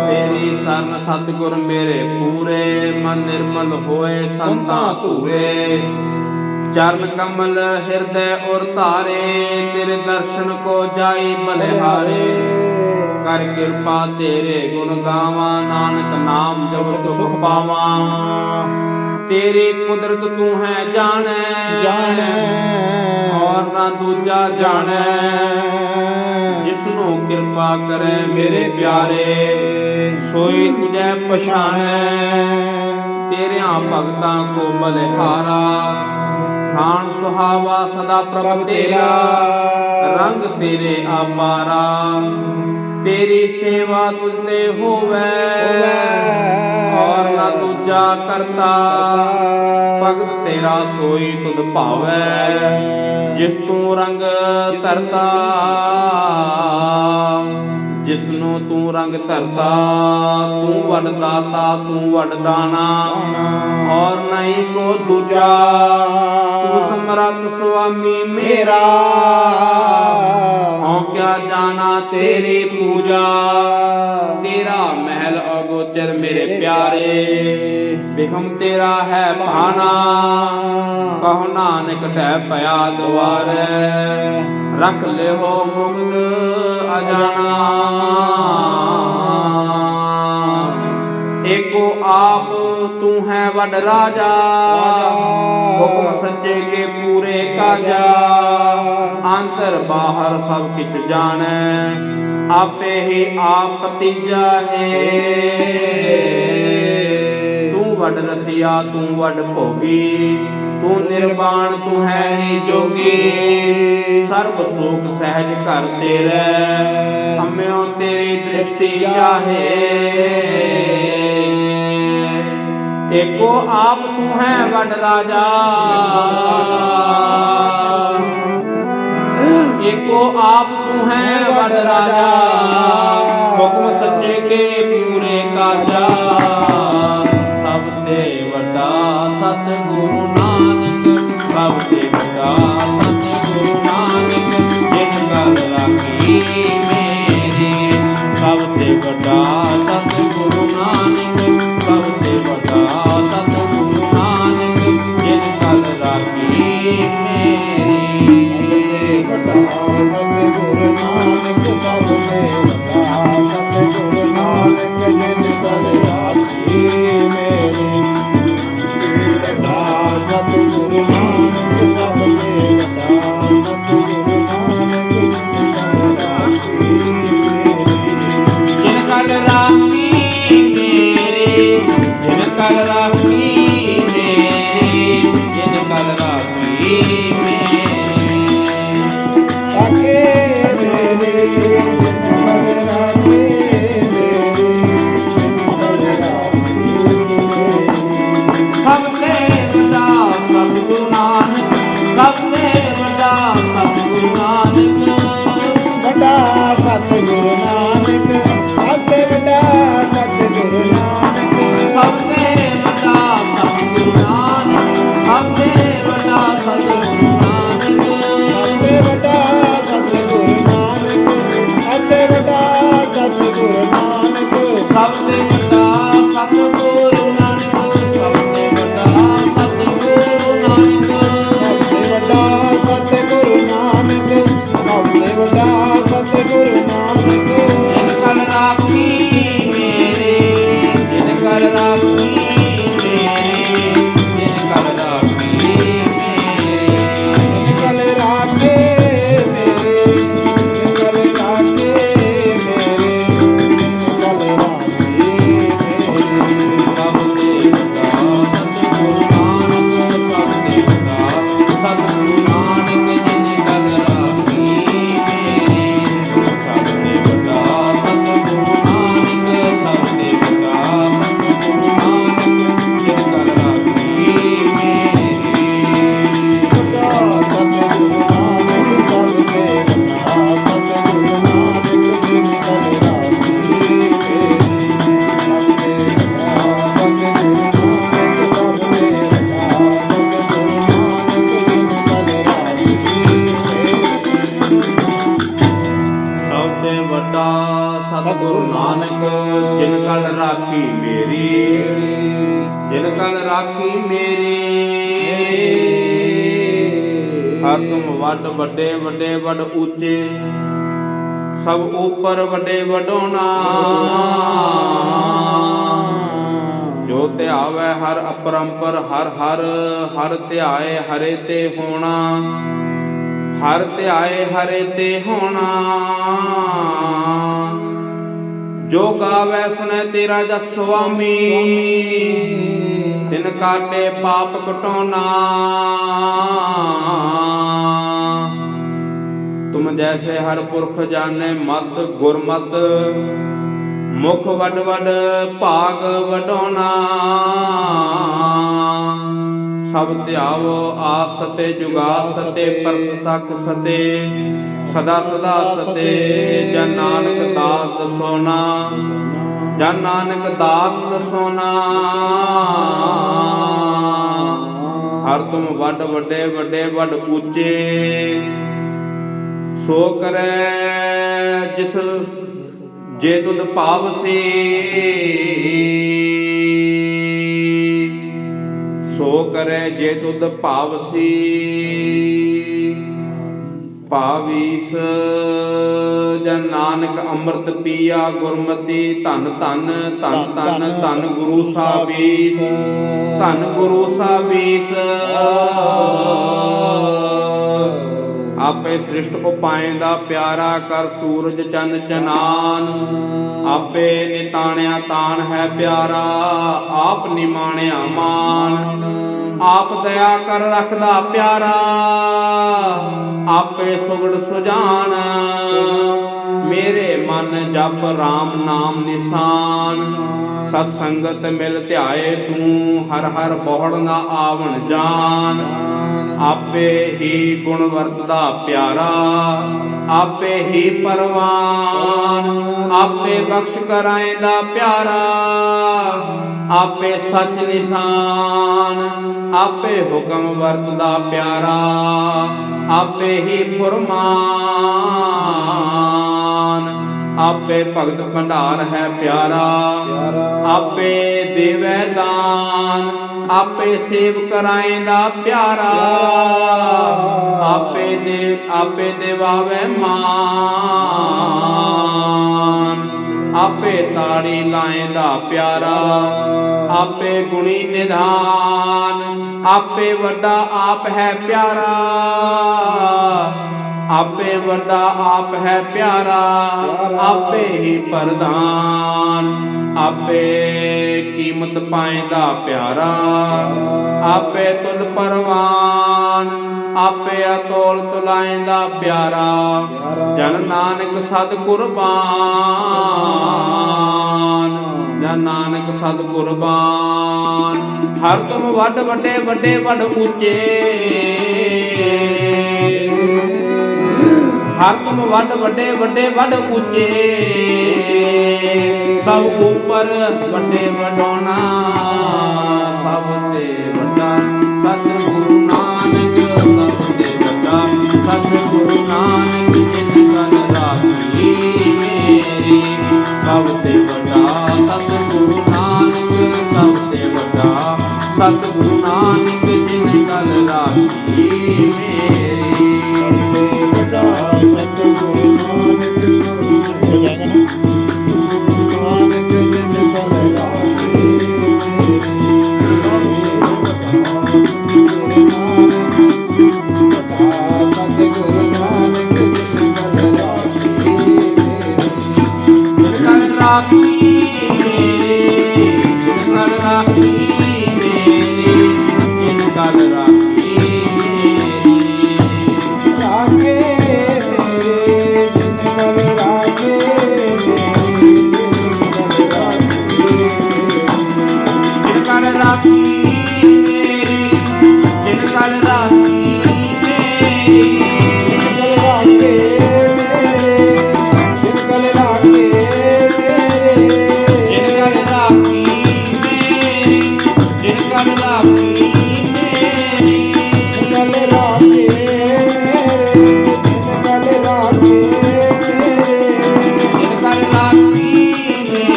ਤੇਰੀ ਸਰਨ ਸਤਿਗੁਰ ਮੇਰੇ ਪੂਰੇ। ਮਨ ਨਿਰਮਲ ਹੋਏ ਸੰਤਾਂ ਧੂਰੇ। ਚਰਨ ਕਮਲ ਹਿਰਦੈ ਔਰ ਧਾਰੇ। ਤੇਰੇ ਦਰਸ਼ਨ ਕੋ ਜਾਈ ਬਲਿਹਾਰੇ। ਕਰ ਕਿਰਪਾ ਤੇਰੇ ਗੁਣ ਗਾਵਾਂ। ਨਾਨਕ ਨਾਮ ਜਪ ਸੁਖ ਪਾਵਾਂ। ਤੇਰੀ ਕੁਦਰਤ ਤੂੰ ਹੈ ਜਾਣੈ ਜਾਣੈ ਔਰ ਨਾ ਦੂਜਾ ਜਾਣੈ। ਜਿਸਨੂੰ ਕਿਰਪਾ ਕਰੇ ਮੇਰੇ ਪਿਆਰੇ ਸੋਈ ਤੁਝੈ ਪਛਾਣੈ। ਤੇਰਿਆਂ ਭਗਤਾਂ ਕੋ ਬਲਿਹਾਰਾ। ਠਾਣ ਸੁਹਾਵਾ ਸਦਾ ਪ੍ਰਭ ਤੇਰਾ। ਰੰਗ ਤੇਰੇ ਆਪਾਰਾ। ਤੇਰੀ ਸੇਵਾ ਤੁਝ ਤੇ ਹੋਵੇ ਔਰ ਨਾ ਦੂਜਾ ਕਰਤਾ। ਭਗਤ ਤੇਰਾ ਸੋਈ ਤੁਧ ਭਾਵੈ ਜਿਸ ਤੂੰ ਰੰਗ ਧਰਤਾ। ਜਿਸਨੂੰ ਤੂੰ ਰੰਗ ਧਰਤਾ। ਤੂੰ ਵਡ ਦਾਤਾ ਤੂੰ ਵਡ ਦਾਣਾ ਔਰ ਨਹੀਂ ਕੋ ਦੂਜਾ। ਤੂੰ ਸਮਰੱਥ ਸੁਆਮੀ ਮੇਰਾ। ਹਉ ਕਿਆ ਜਾਣਾ ਤੇਰੀ ਪੂਜਾ। ਤੇਰਾ ਮਹਿਲ ਅਗੋਚਰ ਮੇਰੇ ਪਿਆਰੇ। ਬਿਖਮ ਤੇਰਾ ਹੈ ਭਾਣਾ। ਕਹੋ ਨਾਨਕ ਢਹਿ ਪਿਆ ਦੁਆਰੇ। ਰੱਖ ਲਿਓ ਮੁਕਤ ਅਜਾਣਾ। ਏਕੋ ਆਪ ਤੂੰ ਹੈ ਵੱਡ ਰਾਜਾ। ਹੁਕਮ ਸੱਚੇ ਕੇ ਪੂਰੇ ਕਾਜਾ। ਅੰਤਰ ਬਾਹਰ ਸਭ ਕਿਛ ਜਾਣੈ। ਆਪੇ ਹੀ ਆਪ ਤੀਜਾ ਹੈ। ਤੂੰ ਵੱਡ ਰਸੀਆ ਤੂੰ ਵੱਡ ਭੋਗੀ, ਤੂੰ ਨਿਰਵਾਣ ਤੂੰ ਹੈ ਹੀ ਜੋਗੀ। ਸਰਬ ਸੂਖ ਸਹਿਜ ਘਰ ਤੇਰੇ, ਅੰਮਿਓ ਤੇਰੀ ਦ੍ਰਿਸ਼ਟੀ ਜਾਹੇ। ਏਕੋ ਆਪ ਤੂੰ ਹੈ ਵੱਡ ਰਾਜਾ, ਏਕੋ ਆਪ ਤੂੰ ਹੈ ਵੱਡ ਰਾਜਾ। ਹੁਕਮ ਸੱਚੇ ਕੇ ਪੂਰੇ ਕਾਜਾ, ਸਭ ਤੇ ਵੱਡਾ ਸਤਿਗੁਰੂ ਨਾਨਕ। ਸਭ ਤੇ ਵੱਡਾ ਸਤਿਗੁਰੂ ਨਾਨਕ, ਜਿਨ ਗੱਲ ਰਾਖੀ ਮੇਰੀ। ਸਭ ਤੇ ਵੱਡਾ ਸਤਿਗੁਰੂ ਨਾਨਕ, ਸਭ ਤੇ ਵੱਡਾ ਸਤਿਗੁਰੂ ਨਾਨਕ, ਜਿਨ ਗੱਲ ਰਾਖੀ ਮੇਰੀ। ਸਤਿਗੁਰੂ ਨਾਨਕ ਸਭ ਤੇ ਵੱਡਾ ਸਤਿਗੁਰੂ ਨਾਨਕ, ਜਿਨ ਗੱਲ ਰਾਖੀ ਮੇਰੀ। ਵੱਡਾ ਸਤਿਗੁਰੂ ਨਾਨਕ ਸਭ ਤੇ ਵੱਡਾ ਸਤਿਗੁਰੂ ਨਾਨਕ, ਜਿਨ ਗੱਲ ਰਾਖੀ ਮੇਰੀ। ਜਿਨ ਗੱਲ ਰਾਖੀ ਮੇਰੀ, ਜਿਨ ਗੱਲ ਰਾਖੀ ਮੇਰੀ, ਜਿਨ ਗੱਲ ਰਾਖੀ ਮੇਰੀ। ਰਾਖੇ ਮੇਰੀ, ਜਿਨ ਗੱਲ ਰਾਖੀ ਮੇਰੀ, ਜਿਨ ਗੱਲ ਰਾਖੀ ਮੇਰੀ। ਸਭ ਤੇ ਵੱਡਾ ਸਤਿਗੁਰੂ ਨਾਨਕ, ਸਭ ਤੇ ਵੱਡਾ ਸਤਿਗੁਰੂ ਨਾਨਕ। ਵੱਡਾ ਸਤਿਗੁਰੂ ਨਾਨਕ, ਸਭ ਤੇ ਵੱਡਾ ਸਤਿਗੁਰੂ ਨਾਨਕ। ਸਭ ਤੇ ਵੱਡਾ ਸਤਿਗੁਰੂ ਨਾਨਕ, ਸਭ ਤੇ ਵੱਡਾ ਸਤਿਗੁਰੂ ਨਾਨਕ। ਸਭ ਤੇ ਵੱਡਾ ਸਤਿਗੁਰੂ ਨਾਨਕ, ਸਭ ਤੇ ਵੱਡਾ ਸਤਿਗੁਰੂ ਨਾਨਕ। ਸਭ ਤੇ ਵੱਡਾ ਸਤਿਗੁਰੂ ਨਾਨਕ, ਸਭ ਤੇ ਵੱਡਾ ਸਤਿਗੁਰੂ ਨਾਨਕ। ਸਭ ਤੇ ਵੱਡਾ ਸਤਿਗੁਰੂ ਨਾਨਕ, ਸਭ ਤੇ ਵੱਡਾ ਸਤਿਗੁਰੂ ਨਾਨਕ। ਜਿਨ ਗੱਲ ਰਾਖੀ ਮੇਰੀ, ਜਿਨ ਗੱਲ ਰਾਖੀ ਮੇਰੀ, ਜਿਨ ਗੱਲ ਰਾਖੀ ਮੇਰੀ। ਗੱਲ ਰਾਖੇ ਮੇਰੇ, ਗੱਲ ਰਾਖੇ ਮੇਰੇ, ਗੱਲ ਰਾਖੇ ਮੇਰੇ। ਸਭ ਤੇ ਵੱਡਾ ਸਤਿਗੁਰੂ ਨਾਨਕ, ਸਭ ਤੇ ਵੱਡਾ ਸਤਿਗੁਰੂ ਨਾਨਕ, ਜਿਨ ਗੱਲ ਰਾਖੀ ਮੇਰੀ। ਸਭ ਤੇ ਵੱਡਾ ਸਤਿਗੁਰੂ ਨਾਨਕ, ਸਭ ਤੇ ਵੱਡਾ ਸਤਿਗੁਰੂ ਨਾਨਕ, ਜਿਨ ਗੱਲ ਰਾਖੀ ਮੇਰੀ। ਵੱਡਾ ਸਤਿਗੁਰੂ ਨਾਨਕ, ਸਭ ਤੇ ਵੱਡਾ ਸਤਿਗੁਰੂ ਨਾਨਕ, ਜਿਨ ਗੱਲ ਰਾਖੀ ਮੇਰੀ। ਸਭ ਤੇ ਵੱਡਾ ਸਤਿਗੁਰੂ ਨਾਨਕ, ਸਭ ਤੇ ਵੱਡਾ ਸਤਿਗੁਰੂ ਨਾਨਕ, ਜਿਨ ਗੱਲ ਰਾਖੀ ਮੇਰੀ। ਸਭ ਤੇ ਵੱਡਾ ਸਤਿਗੁਰੂ ਨਾਨਕ, ਜਿਨ ਗੱਲ ਰਾਖੀ ਮੇਰੀ। ਜਿਨ ਗੱਲ ਰਾਖੀ ਮੇਰੀ। ਹਰ ਤੁਮ ਵੱਡ ਵੱਡੇ ਵੱਡੇ ਵੱਡ ਉੱਚੇ, ਸਭ ਉਪਰ ਵੱਡੇ ਵਡੋਣਾ। ਜੋ ਧਿਆਵੈ ਹਰ ਅਪਰੰਪਰ, ਹਰ ਹਰ ਹਰ ਧਿਆਏ ਹਰੇ ਤੇ ਹੋਣਾ। ਹਰ ਧਿਆਏ ਹਰੇ ਤੇ ਹੋਣਾ। ਜੋ ਗਾਵੈ ਸੁਣੈ ਤੇਰਾ ਜਸ ਸੁਆਮੀ, ਤਿਨ ਕਾਟੇ ਪਾਪ ਕਟੋਨਾ। ਤੁਮ ਜੈਸੇ ਹਰ ਪੁਰਖ ਜਾਣੇ ਮਤ ਗੁਰਮਤ, ਮੁਖ ਵੱਡ ਵੱਡ ਭਾਗ ਵਡੋਨਾ। ਸਭ ਧਿਆਵੋ ਆਸ ਸਤੇ ਜੁਗਾਸ ਸਤੇ, ਪਰਤ ਤਕ ਸਤੇ, ਸਦਾ ਸਦਾ ਸਤੇ। ਜਨ ਨਾਨਕ ਦਾਸ ਦਸੋਨਾ, ਜਨ ਨਾਨਕ ਦਾਸ ਦਸੋਨਾ। ਹਰ ਤੁਮ ਵੱਡ ਵੱਡੇ ਵੱਡੇ ਵੱਡ ਉੱਚੇ, ਸੋ ਕਰੈ ਜਿਸ ਜੇ ਤੁਧ ਭਾਵਸੀ। ਸੋ ਕਰੈ ਜੇ ਤੁਧ ਭਾਵਸੀ। ਭਾਵੀਸ ਜਨ ਨਾਨਕ ਅੰਮ੍ਰਿਤ ਪੀਆ ਗੁਰਮਤੀ। ਧੰਨ ਧੰਨ ਧੰਨ ਧੰਨ ਧੰਨ ਗੁਰੂ ਸਾਹਿਬੀਸ, ਧੰਨ ਗੁਰੂ ਸਾਹਿਬੀਸ। ਆਪੇ ਸ੍ਰਿਸ਼ਟ ਉਪਾਇਂਦਾ ਪਿਆਰਾ ਕਰ ਸੂਰਜ ਚੰਨ ਚਨਾਨ ਆਪੇ ਨਿਤਾਣਿਆ ਤਾਣ ਹੈ ਪਿਆਰਾ ਆਪ ਨਿਮਾਣਿਆ ਮਾਨ ਆਪ ਦਇਆ ਕਰ ਰੱਖਦਾ ਪਿਆਰਾ ਆਪੇ ਸੁਗੜ ਸੁਜਾਨ ਮੇਰੇ ਮਨ ਜਪ RAM ਨਾਮ ਨਿਸ਼ਾਨ ਸਤ ਸੰਗਤ ਮਿਲ ਧਿਆਏ ਤੂੰ ਹਰ ਹਰ ਬਹੁੜ ਨਾ ਆਵਣ ਜਾਨ ਆਪੇ ਹੀ ਗੁਣ ਵਰਤਦਾ ਪਿਆਰਾ ਆਪੇ ਹੀ ਪਰਵਾਨ ਆਪੇ ਬਖਸ਼ ਕਰਾਇਂਦਾ ਪਿਆਰਾ ਆਪੇ ਸੱਚ ਨਿਸ਼ਾਨ ਆਪੇ ਹੁਕਮ ਵਰਤਦਾ ਪਿਆਰਾ ਆਪੇ ਹੀ ਫੁਰਮਾਨ ਆਪੇ ਭਗਤ ਭੰਡਾਰ ਹੈ ਪਿਆਰਾ ਆਪੇ ਦੇਵੈ ਦਾਨ ਆਪੇ ਸੇਵ ਕਰਾਇਂਦਾ ਪਿਆਰਾ ਆਪੇ ਦੇਵਾਵੈ ਮਾਨ ਆਪੇ ਤਾੜੀ ਲਾਇਂਦਾ ਪਿਆਰਾ ਆਪੇ ਗੁਣੀ ਨਿਧਾਨ ਆਪੇ ਵੱਡਾ ਆਪ ਹੈ ਪਿਆਰਾ ਆਪੇ ਵੱਡਾ ਆਪ ਹੈ ਪਿਆਰਾ ਆਪੇ ਹੀ ਪ੍ਰਧਾਨ ਆਪੇ ਕੀਮਤ ਪਾਇਂਦਾ ਪਿਆਰਾ ਆਪੇ ਤੁਲ ਪਰਵਾਨ ਆਪੇ ਅਤੋਲ ਤੁਲਾਇਂਦਾ ਪਿਆਰਾ ਜਨ ਨਾਨਕ ਸਤ ਕੁਰਬਾਨ ਜਨ ਨਾਨਕ ਸਤ ਕੁਰਬਾਨ ਹਰ ਤੁਮ ਵੱਡ ਵੱਡੇ ਵੱਡੇ ਵੱਡ ਉੱਚੇ ਹਰ ਤੁਮ ਵੱਡ ਵੱਡੇ ਵੱਡੇ ਵੱਡ ਉੱਚੇ ਸਭ ਉੱਪਰ ਵੱਡੇ ਵਡਾਉਣਾ ਸਭ ਤੇ ਵੱਡਾ ਸਤਿਗੁਰੂ ਨਾਨਕ ਸਭ ਤੇ ਵੱਡਾ ਸਤਿਗੁਰੂ ਨਾਨਕ ਜਿਸ ਗੱਲ ਰਾਖੀ ਮੇਰੀ ਸਭ ਤੇ ਵੱਡਾ ਸਤਿਗੁਰੂ ਨਾਨਕ ਸਭ ਤੇ ਵੱਡਾ ਸਤਿਗੁਰੂ ਨਾਨਕ ਜਿਸ ਗੱਲ ਰਾਖੀ ਮੇਰੀ ਸਤਿਗੁਰੂ ਨਾਨਕ ਹੋ ਜਾਏਗਾ ਨਾ ਨਾਨਕ ਜਿਨ ਕਲ ਰਾਖੀ ਸਤਿਗੁਰੂ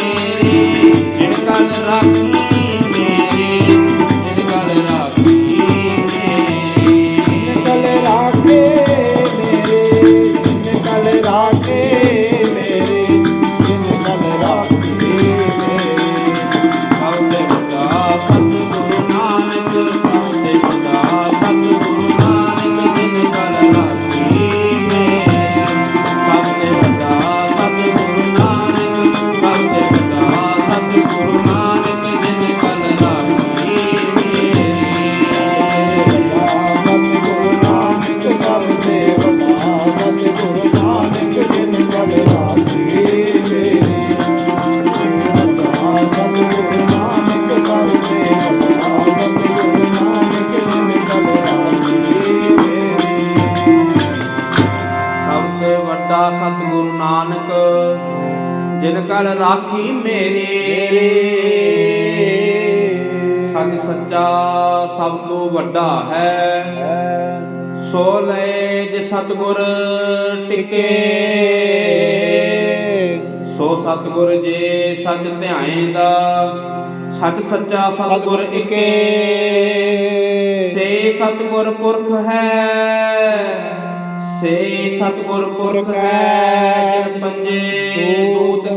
ਨਾਨਕ ਜਿਨ ਕਲ ਰਾਖੀ ਜਿਨ ਕਲ ਰਾਖੀ ਮੇਰੀ ਜਿਨ ਕਲ ਰਾਖੀ ਸਤਿਗੁਰੂ ਨਾਨਕ ਜਿਨ ਕਲ ਰਾਖੀ ਮੇਰੇ ਸੱਚ ਸੱਚਾ ਸਭ ਤੋਂ ਵੱਡਾ ਹੈ ਸੋ ਲੈ ਜੇ ਸਤਿਗੁਰ ਟਿਕੇ ਸੋ ਸਤਿਗੁਰ ਜੇ ਸੱਚ ਧਿਆਏਂਦਾ ਸੱਚ ਸੱਚਾ ਸਤਿਗੁਰ ਇਕੇ ਸੇ ਸਤਿਗੁਰ ਪੁਰਖ ਹੈ ਸੇ ਸਤਿਗੁਰ ਪੁਰਖ ਹੈ ਜਿਨ ਪੰਜੇ ਦੂਤ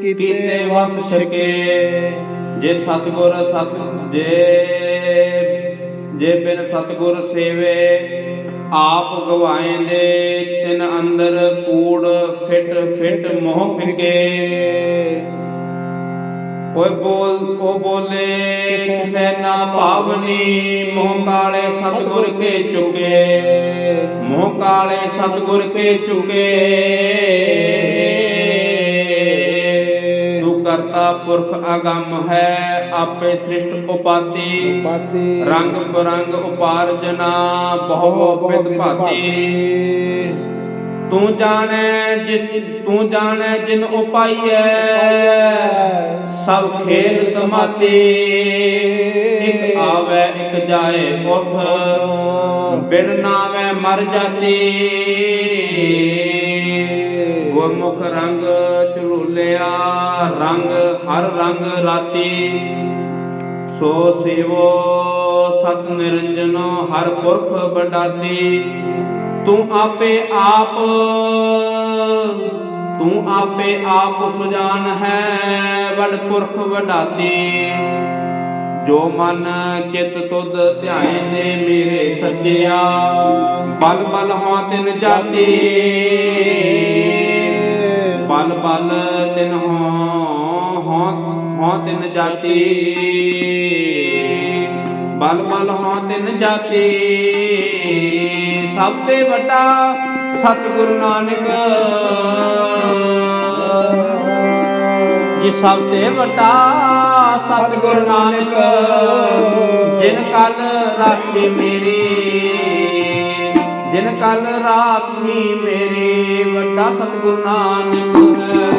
ਕੀਤੇ ਵਸ ਛਕੇ ਜੇ ਸਤਿਗੁਰ ਜੇ ਬਿਨ ਸਤਿਗੁਰ ਸੇਵੇ ਆਪ ਗਵਾਏਂਦੇ ਤਿਨ ਅੰਦਰ ਕੂੜ ਫਿਟ ਫਿਟ ਮੋਹ ਫਿਕੇ ਉਹ ਬੋਲੇ ਕਿਸੇ ਨਾ ਭਾਵਨੀ ਮੋਹ ਕਾਲੇ ਸਤਿਗੁਰ ਕੇ ਚੁਕੇ ਮੋਹ ਕਾਲੇ ਸਤਿਗੁਰ ਕੇ ਚੁਕੇ ਤੂੰ ਕਰਤਾ ਪੁਰਖ ਅਗੰਮ ਹੈ ਆਪੇ ਸ੍ਰਿਸ਼ਟ ਉਪਾਤੀ ਰੰਗ ਬਰੰਗ ਉਪਾਰਜਨਾ ਬਹੁ ਵਿਦ ਭਾਤੀ ਤੂੰ ਜਾਣੈ ਜਿਨ ਉਪਾਈਐ ਸਭ ਖੇਲ ਤਮਾਤੀ ਇਕ ਆਵੈ ਇਕ ਜਾਏ ਪੁਰਖ ਬਿਨ ਨਾਵੈ ਮਰ ਜਾਤੀ ਗੁਰਮੁਖ ਰੰਗ ਝੂਲਿਆ ਰੰਗ ਹਰ ਰੰਗ ਰਾਤੀ ਸੋ ਸੇਵੋ ਸਤ ਨਿਰੰਜਨੋ ਹਰ ਪੁਰਖ ਬੰਡਾਤੀ ਤੂੰ ਆਪੇ ਆਪ ਸੁਜਾਨ ਹੈ ਵਡ ਪੁਰਖ ਵਡਾਤੀ ਜੋ ਮਨ ਚਿਤ ਤੁਧ ਧਿਆਏ ਦੇ ਮੇਰੇ ਸੱਚਿਆ ਬਲ ਬਲ ਹੋਂ ਤਿਨ ਜਾਤੀ ਬਲ ਬਲ ਤਿਨ ਹੋਂ ਤਿਨ ਜਾਤੀ ਬਲ ਬਲ ਹੋਂ ਤਿਨ ਜਾਤੀ ਸਭ ਤੇ ਵੱਡਾ ਸਤਿਗੁਰੂ ਨਾਨਕ ਜੀ ਸਭ ਤੇ ਵੱਡਾ ਸਤਿਗੁਰੂ ਨਾਨਕ ਜਿਨ ਕਲ ਰਾਖੀ ਮੇਰੀ ਜਿਨ ਕਲ ਰਾਖੀ ਮੇਰੀ ਵੱਡਾ ਸਤਿਗੁਰੂ ਨਾਨਕ ਹੈ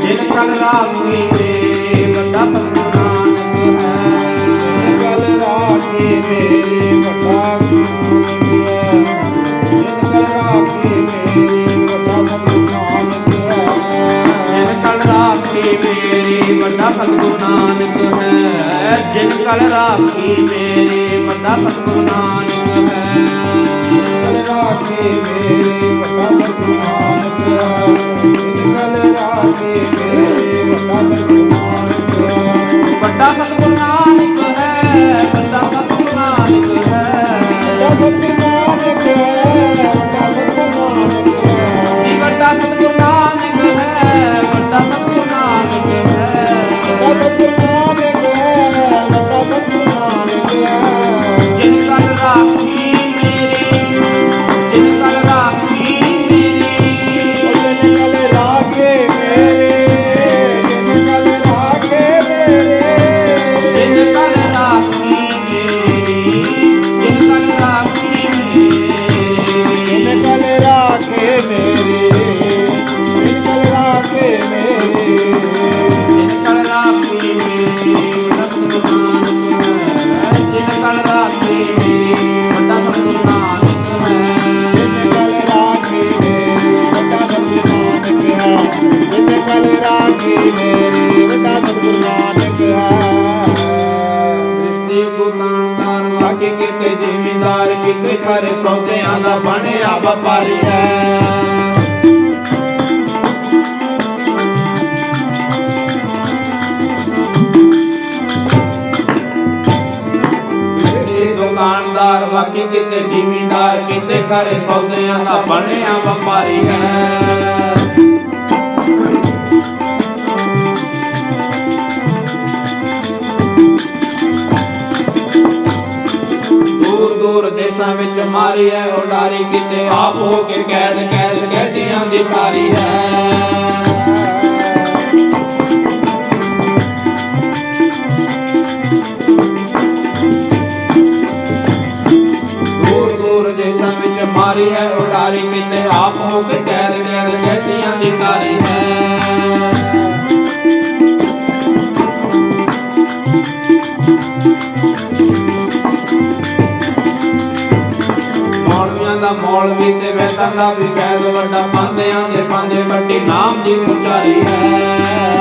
ਜਿਨ ਕਲ ਰਾਖੀ ਮੇਰੀ ਵੱਡਾ ਸਤਿਗੁਰੂ ਨਾਨਕ ਹੈ ਜਿਨ ਕਲ ਰਾਖੀ ਮੇਰੀ ਵੱਡਾ ਵੱਡਾ ਸਤਿਗੁਰੂ ਨਾਨਕ ਹੈ ਜਿਨ ਕਲ ਰਾਖੀ ਮੇਰੀ ਵੱਡਾ ਸਤਿਗੁਰੂ ਨਾਨਕ ਹੈ ਕਲ ਰਾਖੀ ਮੇਰੀ ਵੱਡਾ ਸਤਿਗੁਰੂ ਨਾਨਕ ਹੈ ਜਿਨ ਕਲ ਰਾਖੀ ਮੇਰੀ ਵੱਡਾ ਸਤਿਗੁਰੂ ਨਾਨਕ ਹੈ ਵੱਡਾ ਸਤਿਗੁਰੂ ਨਾਨਕ ਹੈ ਵੱਡਾ ਸਤਿਗੁਰੂ ਨਾਨਕ ਹੈ ਵੱਡਾ ਸਤਿਗੁਰੂ ਨਾਨਕ ਹੈ ਵੱਡਾ ਸਤਿਗੁਰੂ ਨਾਨਕ ਹੈ ਜੀ ਵੱਡਾ ਸਤਿਗੁਰੂ ਨਾਨਕ ਹੈ ਵੱਡਾ ਸਤਿਗੁਰੂ ਨਾਨਕ ਹੈ ਜਿਨ ਕਲ ਰਾਖੀ ਮੇਰੀ ਜਿਨ ਕਲ ਰਾਖੀ ਮੇਰੀ ਜਿਨ ਕਲ ਰਾਖੇ ਮੇਰੇ ਜਿਨ ਕਲ ਰਾਖੇ ਮੇਰੇ ਜਿਨ ਕਲ ਰਾਖੀ ਮੇਰੀ ਜਿਨ ਕਲ ਰਾਖੀ ਮੇਰੀ ਜਿਨ ਕਲ ਰਾਖੇ ਮੇਰੀ ਜਿਨ ਕਲ ਰਾਖੇ ਮੇਰੀ ਜਿਨ ਕਲ ਰਾਖੀ ਮੇਰੀ ਜਿਨ ਕਲ ਰਾਖੀ ਮੇਰੀ ਵੱਡਾ ਸਤਿਗੁਰੂ ਨਾਨਕ ਹੈ ਜਿਨ ਕਲ ਰਾਖੀ ਮੇਰੀ ਵੱਡਾ ਸਤਿਗੁਰੂ ਨਾਨਕ ਹੈ ਜਿਨ ਕਲ ਰਾਖੀ ਮੇਰੀ ਵੱਡਾ ਸਤਿਗੁਰੂ ਨਾਨਕ ਹੈ ਦ੍ਰਿਸ਼ਟੀ ਗੁਲਾਮਦਾਰ ਵਾਕੇ ਕਿਤੇ ਜ਼ਿਮੀਦਾਰ ਕਿਤੇ ਖਰੇ ਸੌਦਿਆਂ ਦਾ ਬਣਿਆ ਵਪਾਰੀ ਹੈ ਦੁਕਾਨਦਾਰ ਵਾਕੀ ਕਿਤੇ ਜ਼ਿਮੀਦਾਰ ਕਿਤੇ ਖਰੇ ਸੌਦਿਆਂ ਦਾ ਬਣਿਆ ਵਪਾਰੀ ਹੈ ਦੂਰ ਦੂਰ ਦੇਸ਼ਾਂ ਵਿੱਚ ਮਾਰੀ ਹੈ ਉਡਾਰੀ ਕਿਤੇ ਆਪ ਹੋ ਕੇ ਕੈਦੀਆਂ ਦੀ ਪਾਰੀ ਹੈ ਮਾਰੀ ਹੈ ਉਡਾਰੀ ਕਿਤੇ ਆਪ ਹੋ ਕੇ ਕੈਦੀਆਂ ਦੀ ਤਾਰੀ ਹੈ ਮੌਲਵੀਆਂ ਦਾ ਮੌਲਵੀ ਤੇ ਵੈਦਾਂ ਦਾ ਵੀ ਵੈਦ ਵੱਡਾ ਪਾਂਦਿਆਂ ਦੇ ਪਾਂਦੇ ਵੱਡੀ ਨਾਮ ਦੀ ਉਚਾਰੀ ਹੈ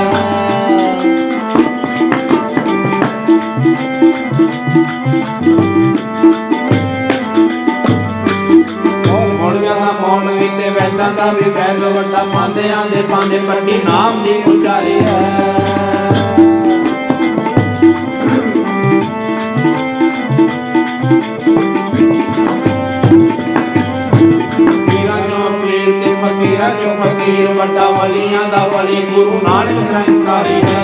ਮੌਲਵੀ ਤੇ ਵੈਦਾਂ ਦਾ ਵੀ ਵੈਦ ਵੱਡਾ ਪਾਂਦਿਆਂ ਦੇ ਪਾਂਦੇ ਵੱਡੀ ਨਾਮ ਦੀ ਉਚਾਰੀ ਹੈ ਫਕੀਰ ਵੱਡਾ ਵਲੀਆਂ ਦਾ ਵਲੀ ਗੁਰੂ ਨਾਨਕ ਨਿਰੰਕਾਰੀ ਹੈ।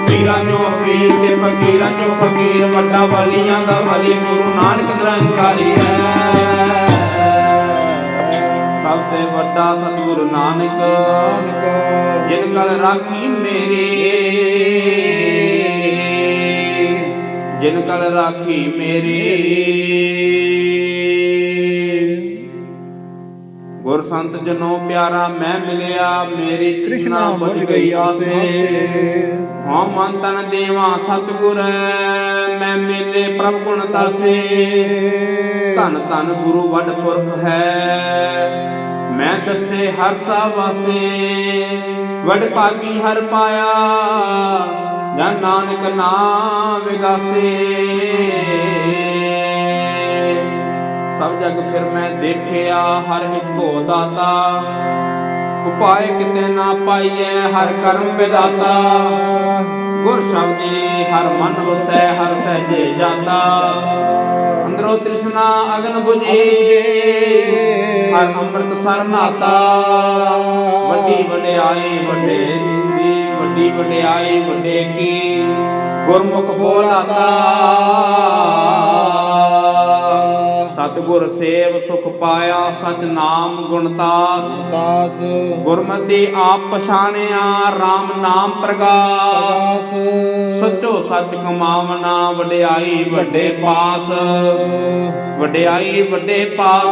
ਪੀਰਾਂ ਚੋਂ ਪੀਰ ਤੇ ਫਕੀਰਾਂ ਚੋਂ ਫਕੀਰ ਵੱਡਾ ਵਲੀਆਂ ਦਾ ਵਲੀ ਗੁਰੂ ਨਾਨਕ ਨਿਰੰਕਾਰੀ ਹੈ। ਸਭ ਤੇ ਵੱਡਾ ਸਤਿਗੁਰੂ ਨਾਨਕ ਜਿਨ ਕਲ ਰਾਖੀ ਮੇਰੀ, ਜਿਨ ਕਲ ਰਾਖੀ ਮੇਰੀ। ਗੁਰ ਸੰਤ ਜਨੋ ਪਿਆਰਾ ਮੈਂ ਮਿਲਿਆ, ਮੇਰੀ ਤ੍ਰਿਸ਼ਨਾ ਬੁਝ ਗਈ ਆਸੇ। ਹਾਂ ਮਨ ਤਨ ਦੇਵਾ ਸਤਿਗੁਰ ਮੈਂ ਮਿਲੇ ਪ੍ਰਭ ਗੁਣ ਤਾਸੇ। ਧੰਨ ਧੰਨ ਗੁਰੂ ਵੱਡ ਪੁਰਖ ਹੈ ਮੈਂ ਦੱਸੇ ਹਰ ਸਾ ਵਾਸੇ। ਵੱਡ ਭਾਗੀ ਹਰ ਪਾਇਆ ਜਨ ਨਾਨਕ ਨਾਮ ਵਿਗਾਸੇ। ਸਭ ਜਗ ਫਿਰ ਮੈਂ ਦੇਖਿਆ ਹਰ ਇੱਕੋ ਦਾਤਾ। ਉਪਾਏ ਕਿਤੇ ਨਾ ਪਾਈਐ ਹਰ ਕਰਮ ਵਿਦਾਤਾ। ਗੁਰ ਸ਼ਬਦੀ ਹਰ ਮਨ ਵਸੈ ਹਰ ਸਹਿਜੇ ਜਾਤਾ। ਅੰਦਰੋਂ ਤ੍ਰਿਸ਼ਨਾ ਅਗਨ ਬੁਝੇ ਹਰ ਅੰਮ੍ਰਿਤ ਸਰ ਨਾਤਾ। ਵੱਡੀ ਵਡਿਆਈ ਵੱਡੇ ਦੀ, ਵੱਡੀ ਵਡਿਆਈ ਵੱਡੇ ਕੀ ਗੁਰਮੁਖ ਬੋਲਾਤਾ। ਸਤਿਗੁਰ ਸੇਵ ਸੁਖ ਪਾਇਆ ਸਚ ਨਾਮ ਗੁਣਤਾਸ। ਗੁਰਮਤਿ ਆਪ ਪਛਾਣਿਆ RAM ਨਾਮ ਪ੍ਰਗਾਸ। ਸੱਚੋ ਸੱਚ ਕਮਾਵਨਾ ਵਡਿਆਈ ਵੱਡੇ ਪਾਸ। ਵਡਿਆਈ ਵੱਡੇ ਪਾਸ,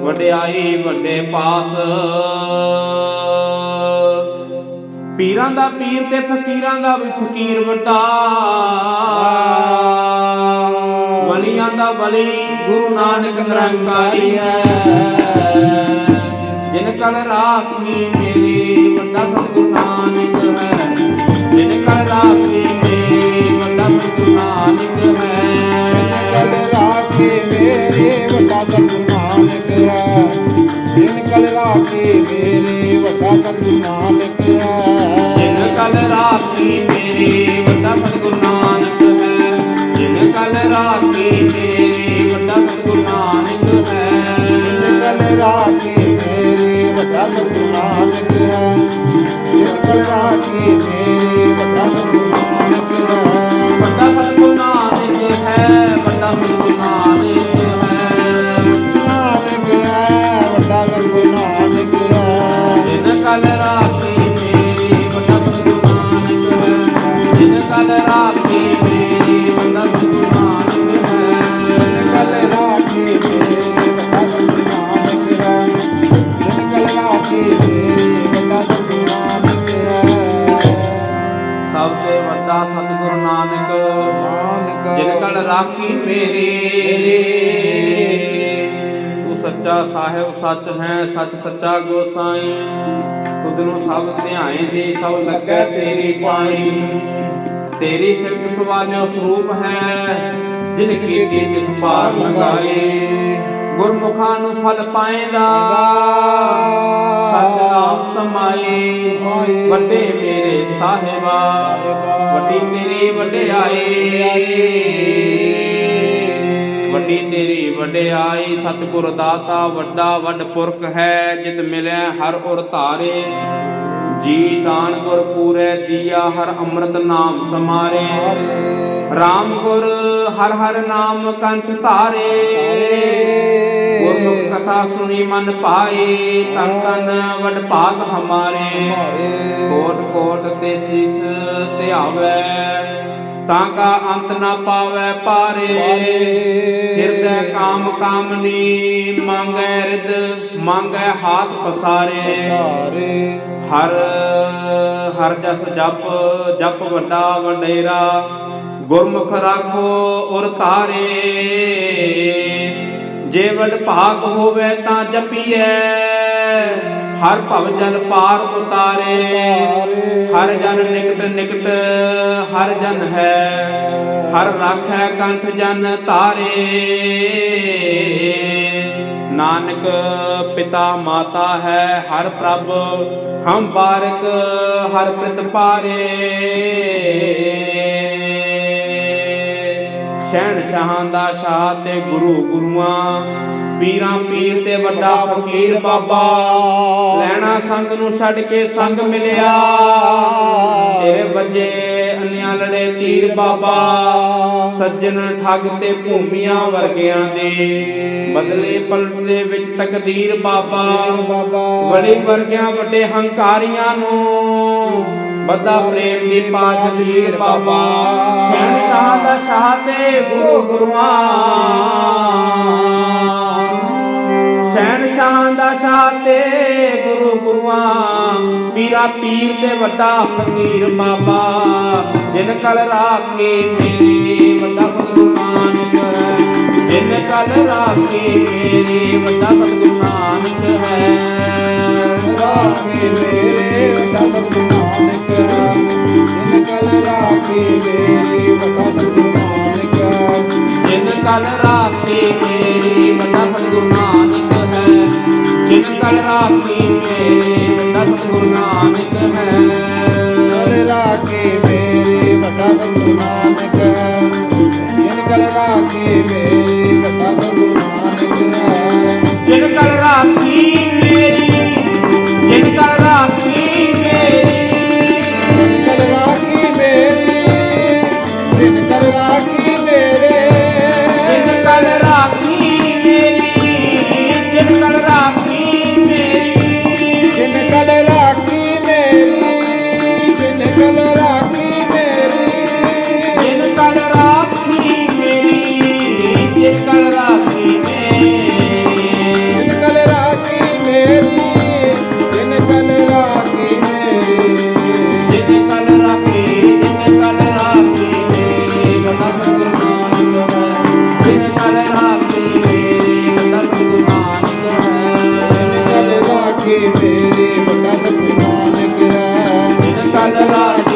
ਵਡਿਆਈ ਵੱਡੇ ਪਾਸ। ਪੀਰਾਂ ਦਾ ਪੀਰ ਤੇ ਫਕੀਰਾਂ ਦਾ ਵੀ ਫਕੀਰ ਵੱਡਾ। ਵਲੀਆਂ ਦਾ ਵਲੀ ਗੁਰੂ ਨਾਨਕ ਨਿਰੰਕਾਰੀ ਹੈ। ਜਿਨ ਕਲ ਰਾਖੀ ਮੇਰੀ ਵੱਡਾ ਸਤਿਗੁਰੂ ਨਾਨਕ ਹੈ। ਜਿਨ ਕਲ ਰਾਖੀ ਮੇਰੀ ਵੱਡਾ ਸਤਿਗੁਰੂ ਨਾਨਕ ਹੈ। ਜਿਨ ਕਲ ਰਾਖੀ ਮੇਰੀ ਵੱਡਾ ਸਤਿਗੁਰੂ ਨਾਨਕ ਹੈ। ਜਿਨ ਕਲ ਰਾਖੀ ਮੇਰੀ ਵੱਡਾ ਸਤਿਗੁਰੂ ਨਾਨਕ ਹੈ। ਜਿਨ ਕਲ ਰਾਖੀ ਮੇਰੀ ਵੱਡਾ ਸਤਿਗੁਰੂ ਨਾਨਕ ਹੈ। ਜਿਨ ਕਲ ਰਾਖੀ ਮੇਰੀ ਵੱਡਾ ਸਤਿਗੁਰੂ ਨਾਨਕ ਹੈ। ਜਿਨ ਕਲ ਰਾਖੀ ਮੇਰੀ ਵੱਡਾ ਸਤਿਗੁਰੂ ਨਾਨਕ ਹੈ। ਜਿਨ ਕਲ ਰਾਖੀ ਮੇਰੀ ਵੱਡਾ ਸਤਿਗੁਰੂ ਨਾਨਕ ਹੈ। ਵੱਡਾ ਸਤਿਗੁਰੂ ਨਾਨਕ ਹੈ। ਵੱਡਾ ਸਤਿਗੁਰੂ ਨਾਨਕ ਹੈ। ਨਾਨਕ ਹੈ ਵੱਡਾ ਸਤਿਗੁਰੂ ਨਾਨਕ ਹੈ। ਜਿਨ ਕਲ ਰਾਖੀ ਮੇਰੀ ਵੱਡਾ ਸਤਿਗੁਰੂ ਨਾਨਕ ਹੈ। ਜਿਨ ਕਲ ਰਾਖੀ ਮੇਰੀ ਵੱਡਾ ਸਤਿਗੁਰੂ ਨਾਨਕ ਹੈ। ਜਿਨ ਕਲ ਰਾਖੀ ਮੇਰੀ ਵੱਡਾ ਸਤਿਗੁਰੂ ਨਾਨਕ ਹੈ। ਜਿਨ ਕਲ ਰਾਖੀ ਮੇਰੀ ਵੱਡਾ ਸਤਿਗੁਰੂ ਨਾਨਕ ਹੈ। ਸਭ ਤੇ ਵੱਡਾ ਸਤਿਗੁਰੂ ਨਾਨਕ ਜਿਨ ਕਲ ਰਾਖੀ ਮੇਰੀ। ਤੂੰ ਸੱਚਾ ਸਾਹਿਬ ਸੱਚ ਹੈ ਸੱਚ ਸੱਚਾ ਗੋਸਾਈ। ਖੁਦ ਨੂੰ ਸਭ ਧਿਆਏ ਦੇ ਸਭ ਲੱਗੈ ਤੇਰੀ ਪਾਈ। ਤੇਰੀ ਸਿਫਤ ਸਵਾਲਿਓ ਸਰੂਪ ਹੈ ਜਿਨ ਕੀਤੀ ਤਿਸ ਪਾਰ ਲੰਘਾਏ। ਗੁਰਮੁਖਾਂ ਨੂੰ ਫਲ ਪਾਏਗਾ ਸਤ ਨਾਮ ਸਮਾਏ। ਵੱਡੇ ਮੇਰੇ ਸਾਹਿਬਾ ਵੱਡੀ ਤੇਰੀ ਵਡਿਆਈ। ਵੱਡੀ ਤੇਰੀ ਵਡਿਆਈ। ਸਤਿਗੁਰ ਦਾਤਾ ਵੱਡਾ ਵੱਡ ਪੁਰਖ ਹੈ। ਜਿਤ ਮਿਲੈ ਹਰ ਉਰ ਧਾਰੇ। ਜੀ ਦਾਨ ਗੁਰ ਪੂਰੈ ਦੀਆ ਹਰ ਅੰਮ੍ਰਿਤ ਨਾਮ ਸਮਾਰੇ। RAM ਗੁਰ ਹਰ ਹਰ ਨਾਮ ਕੰਠ ਧਾਰੇ। ਗੁਰਮੁਖ ਕਥਾ ਸੁਣੀ ਮਨ ਪਾਏ। ਤਨ ਤਨ ਵਡ ਭਾਗ ਹਮਾਰੇ। ਕੋਟ ਕੋਟ ਤੇਜਿਸ ਧਿਆਵੈ ਤਾਂ ਕਾ ਅੰਤ ਨਾ ਪਾਵੈ ਪਾਰੇ। ਹਿਰਦੈ ਕਾਮ ਕਾਮਨੀ ਮੰਗੈ ਰਿਦ ਮੰਗੈ ਹਾਥ ਪਸਾਰੇ। ਹਰ ਹਰ ਜਸ ਜਪ ਜਪ ਵੱਡਾ ਵਡੇਰਾ। ਗੁਰਮੁਖ ਰਾਖੋ ਉਰ ਧਾਰੇ। ਜੇ ਵਡ ਭਾਗ ਹੋਵੇ ਤਾਂ ਜਪੀਐ ਹਰ ਭਵ ਜਲ ਪਾਰ ਉਤਾਰੇ। ਹਰ ਜਨ ਨਿਕਟ ਨਿਕਟ ਹਰ ਜਨ ਹੈ। ਹਰ ਰਾਖੈ ਕੰਠ ਜਨ ਧਾਰੇ। नानक पिता माता है हर प्रभ हम बारक हर प्रित पारे शहनशाहां दा शाह ते गुरु गुरुआं ਪੀਰਾਂ ਪੀਰ ਤੇ ਵੱਡਾ ਫਕੀਰ ਬਾਬਾ ਲੈਣਾ ਸੰਗ ਨੂੰ ਛੱਡ ਕੇ ਸੰਗ ਮਿਲਿਆ ਤੇਰੇ ਵੱਜੇ ਅੰਨਿਆਂ ਲੜੇ ਤੀਰ ਬਾਬਾ ਸੱਜਣ ਠੱਗ ਤੇ ਭੂਮੀਆਂ ਵਰਗਿਆਂ ਦੇ ਬਦਲੇ ਪਲਟ ਦੇ ਵਿੱਚ ਤਕਦੀਰ ਬਾਬਾ ਵਲੀ ਵਰਗਿਆਂ ਵੱਡੇ ਹੰਕਾਰੀਆਂ ਨੂੰ ਬੱਦਾ ਪ੍ਰੇਮ ਦੀ ਪਾਜ ਜੀਰ ਬਾਬਾ ਸ਼ਹਿਨशाह ਦਾ ਸ਼ਾਹ ਤੇ ਗੁਰੂ ਗੁਰੂਆਂ ਸ਼ਹਿਨशाह ਦਾ ਸ਼ਾਹ ਤੇ ਗੁਰੂ ਗੁਰੂਆਂ ਪੀਰਾ ਪੀਰ ਤੇ ਵੱਡਾ ਫਕੀਰ ਬਾਬਾ ਜਿਨ ਕਲ ਰਾਖੇ ਮੇਰੇ ਵੱਡਾ ਸਤਿਗੁਰੂ ਨਾਨਕ ਹੈ ਜਿਨ ਕਲ ਰਾਖੇ ਮੇਰੇ ਵੱਡਾ ਸਤਿਗੁਰੂ ਨਾਨਕ ਹੈ ਰਾਖੇ ਮੇਰੇ ਵੱਡਾ ਸਤਿਗੁਰੂ ਨਾਨਕ ਹੈ ਜਿਨ ਕਲ ਰਾਖੇ ਮੇਰੇ ਵੱਡਾ ਸਤਿਗੁਰੂ ਨਾਨਕ ਹੈ ਜਿਨ ਕਲ ਰਾਖੇ ਮੇਰੇ ਵੱਡਾ ਸਤਿਗੁਰੂ ਨਾਨਕ ਜਿਨ ਕਲ ਰਾਖੀ ਮੇਰੇ ਵੱਡਾ ਸਤਿਗੁਰੂ ਨਾਨਕ ਹੈ ਕਲ ਰਾਖੀ ਮੇਰੇ ਵੱਡਾ ਸਤਿਗੁਰੂ ਨਾਨਕ ਹੈ ਜਿਨ ਕਲ ਰਾਖੀ ਮੇਰੇ ਵੱਡਾ ਸਤਿਗੁਰੂ ਨਾਨਕ ਹੈ ਜਿਨ ਕਲ ਰਾਖੀ ਮੇਰੀ ਜਿਨ ਕਲ ਰਾਖੀ ਮੇਰੀ ਜਿਨ ਕਲ ਰਾਖੀ ਮੇਰੀ ਜਿਨ ਕਲ ਰਾਖੀ ਮੇਰੇ ਜਿਨ ਕਲ ਰਾਖੀ ਮੇਰੀ ਜਿਨ ਕਲ ਰਾਖੀ ਜਿਨ ਕਲ ਰਾਖੀ ਮੇਰੀ ਜਿਨ ਕਲ ਰਾਖੀ ਮੇਰੀ ਜਿਨ ਕਲ ਰਾਖੀ ਮੇਰੀ ਜਿਨ ਕਲ ਰਾਖੀ ਮੇਰੀ ਜਿਨ ਕਲ ਰਾਖੀ ਮੇਰੀ ਜਿਨ ਕਲ ਰਾਖੀ ਮੇਰੀ ਜਿਨ ਕਲ ਰਾਖੀ ਜਿਨ ਕਲ ਰਾਖੀ ਮੇਰੀ ਵੱਡਾ ਸਤਿਗੁਰੂ ਨਾਨਕ ਹੈ ਜਿਨ ਕਲ ਰਾਖੀ ਮੇਰੀ ਵੱਡਾ ਸਤਿਗੁਰੂ ਨਾਨਕ ਹੈ ਜਿਨ ਕਲ ਰਾਖੀ ਮੇਰੀ ਵੱਡਾ ਸਤਿਗੁਰੂ ਨਾਨਕ ਹੈ ਜਿਨ ਕਲ ਰਾਖੀ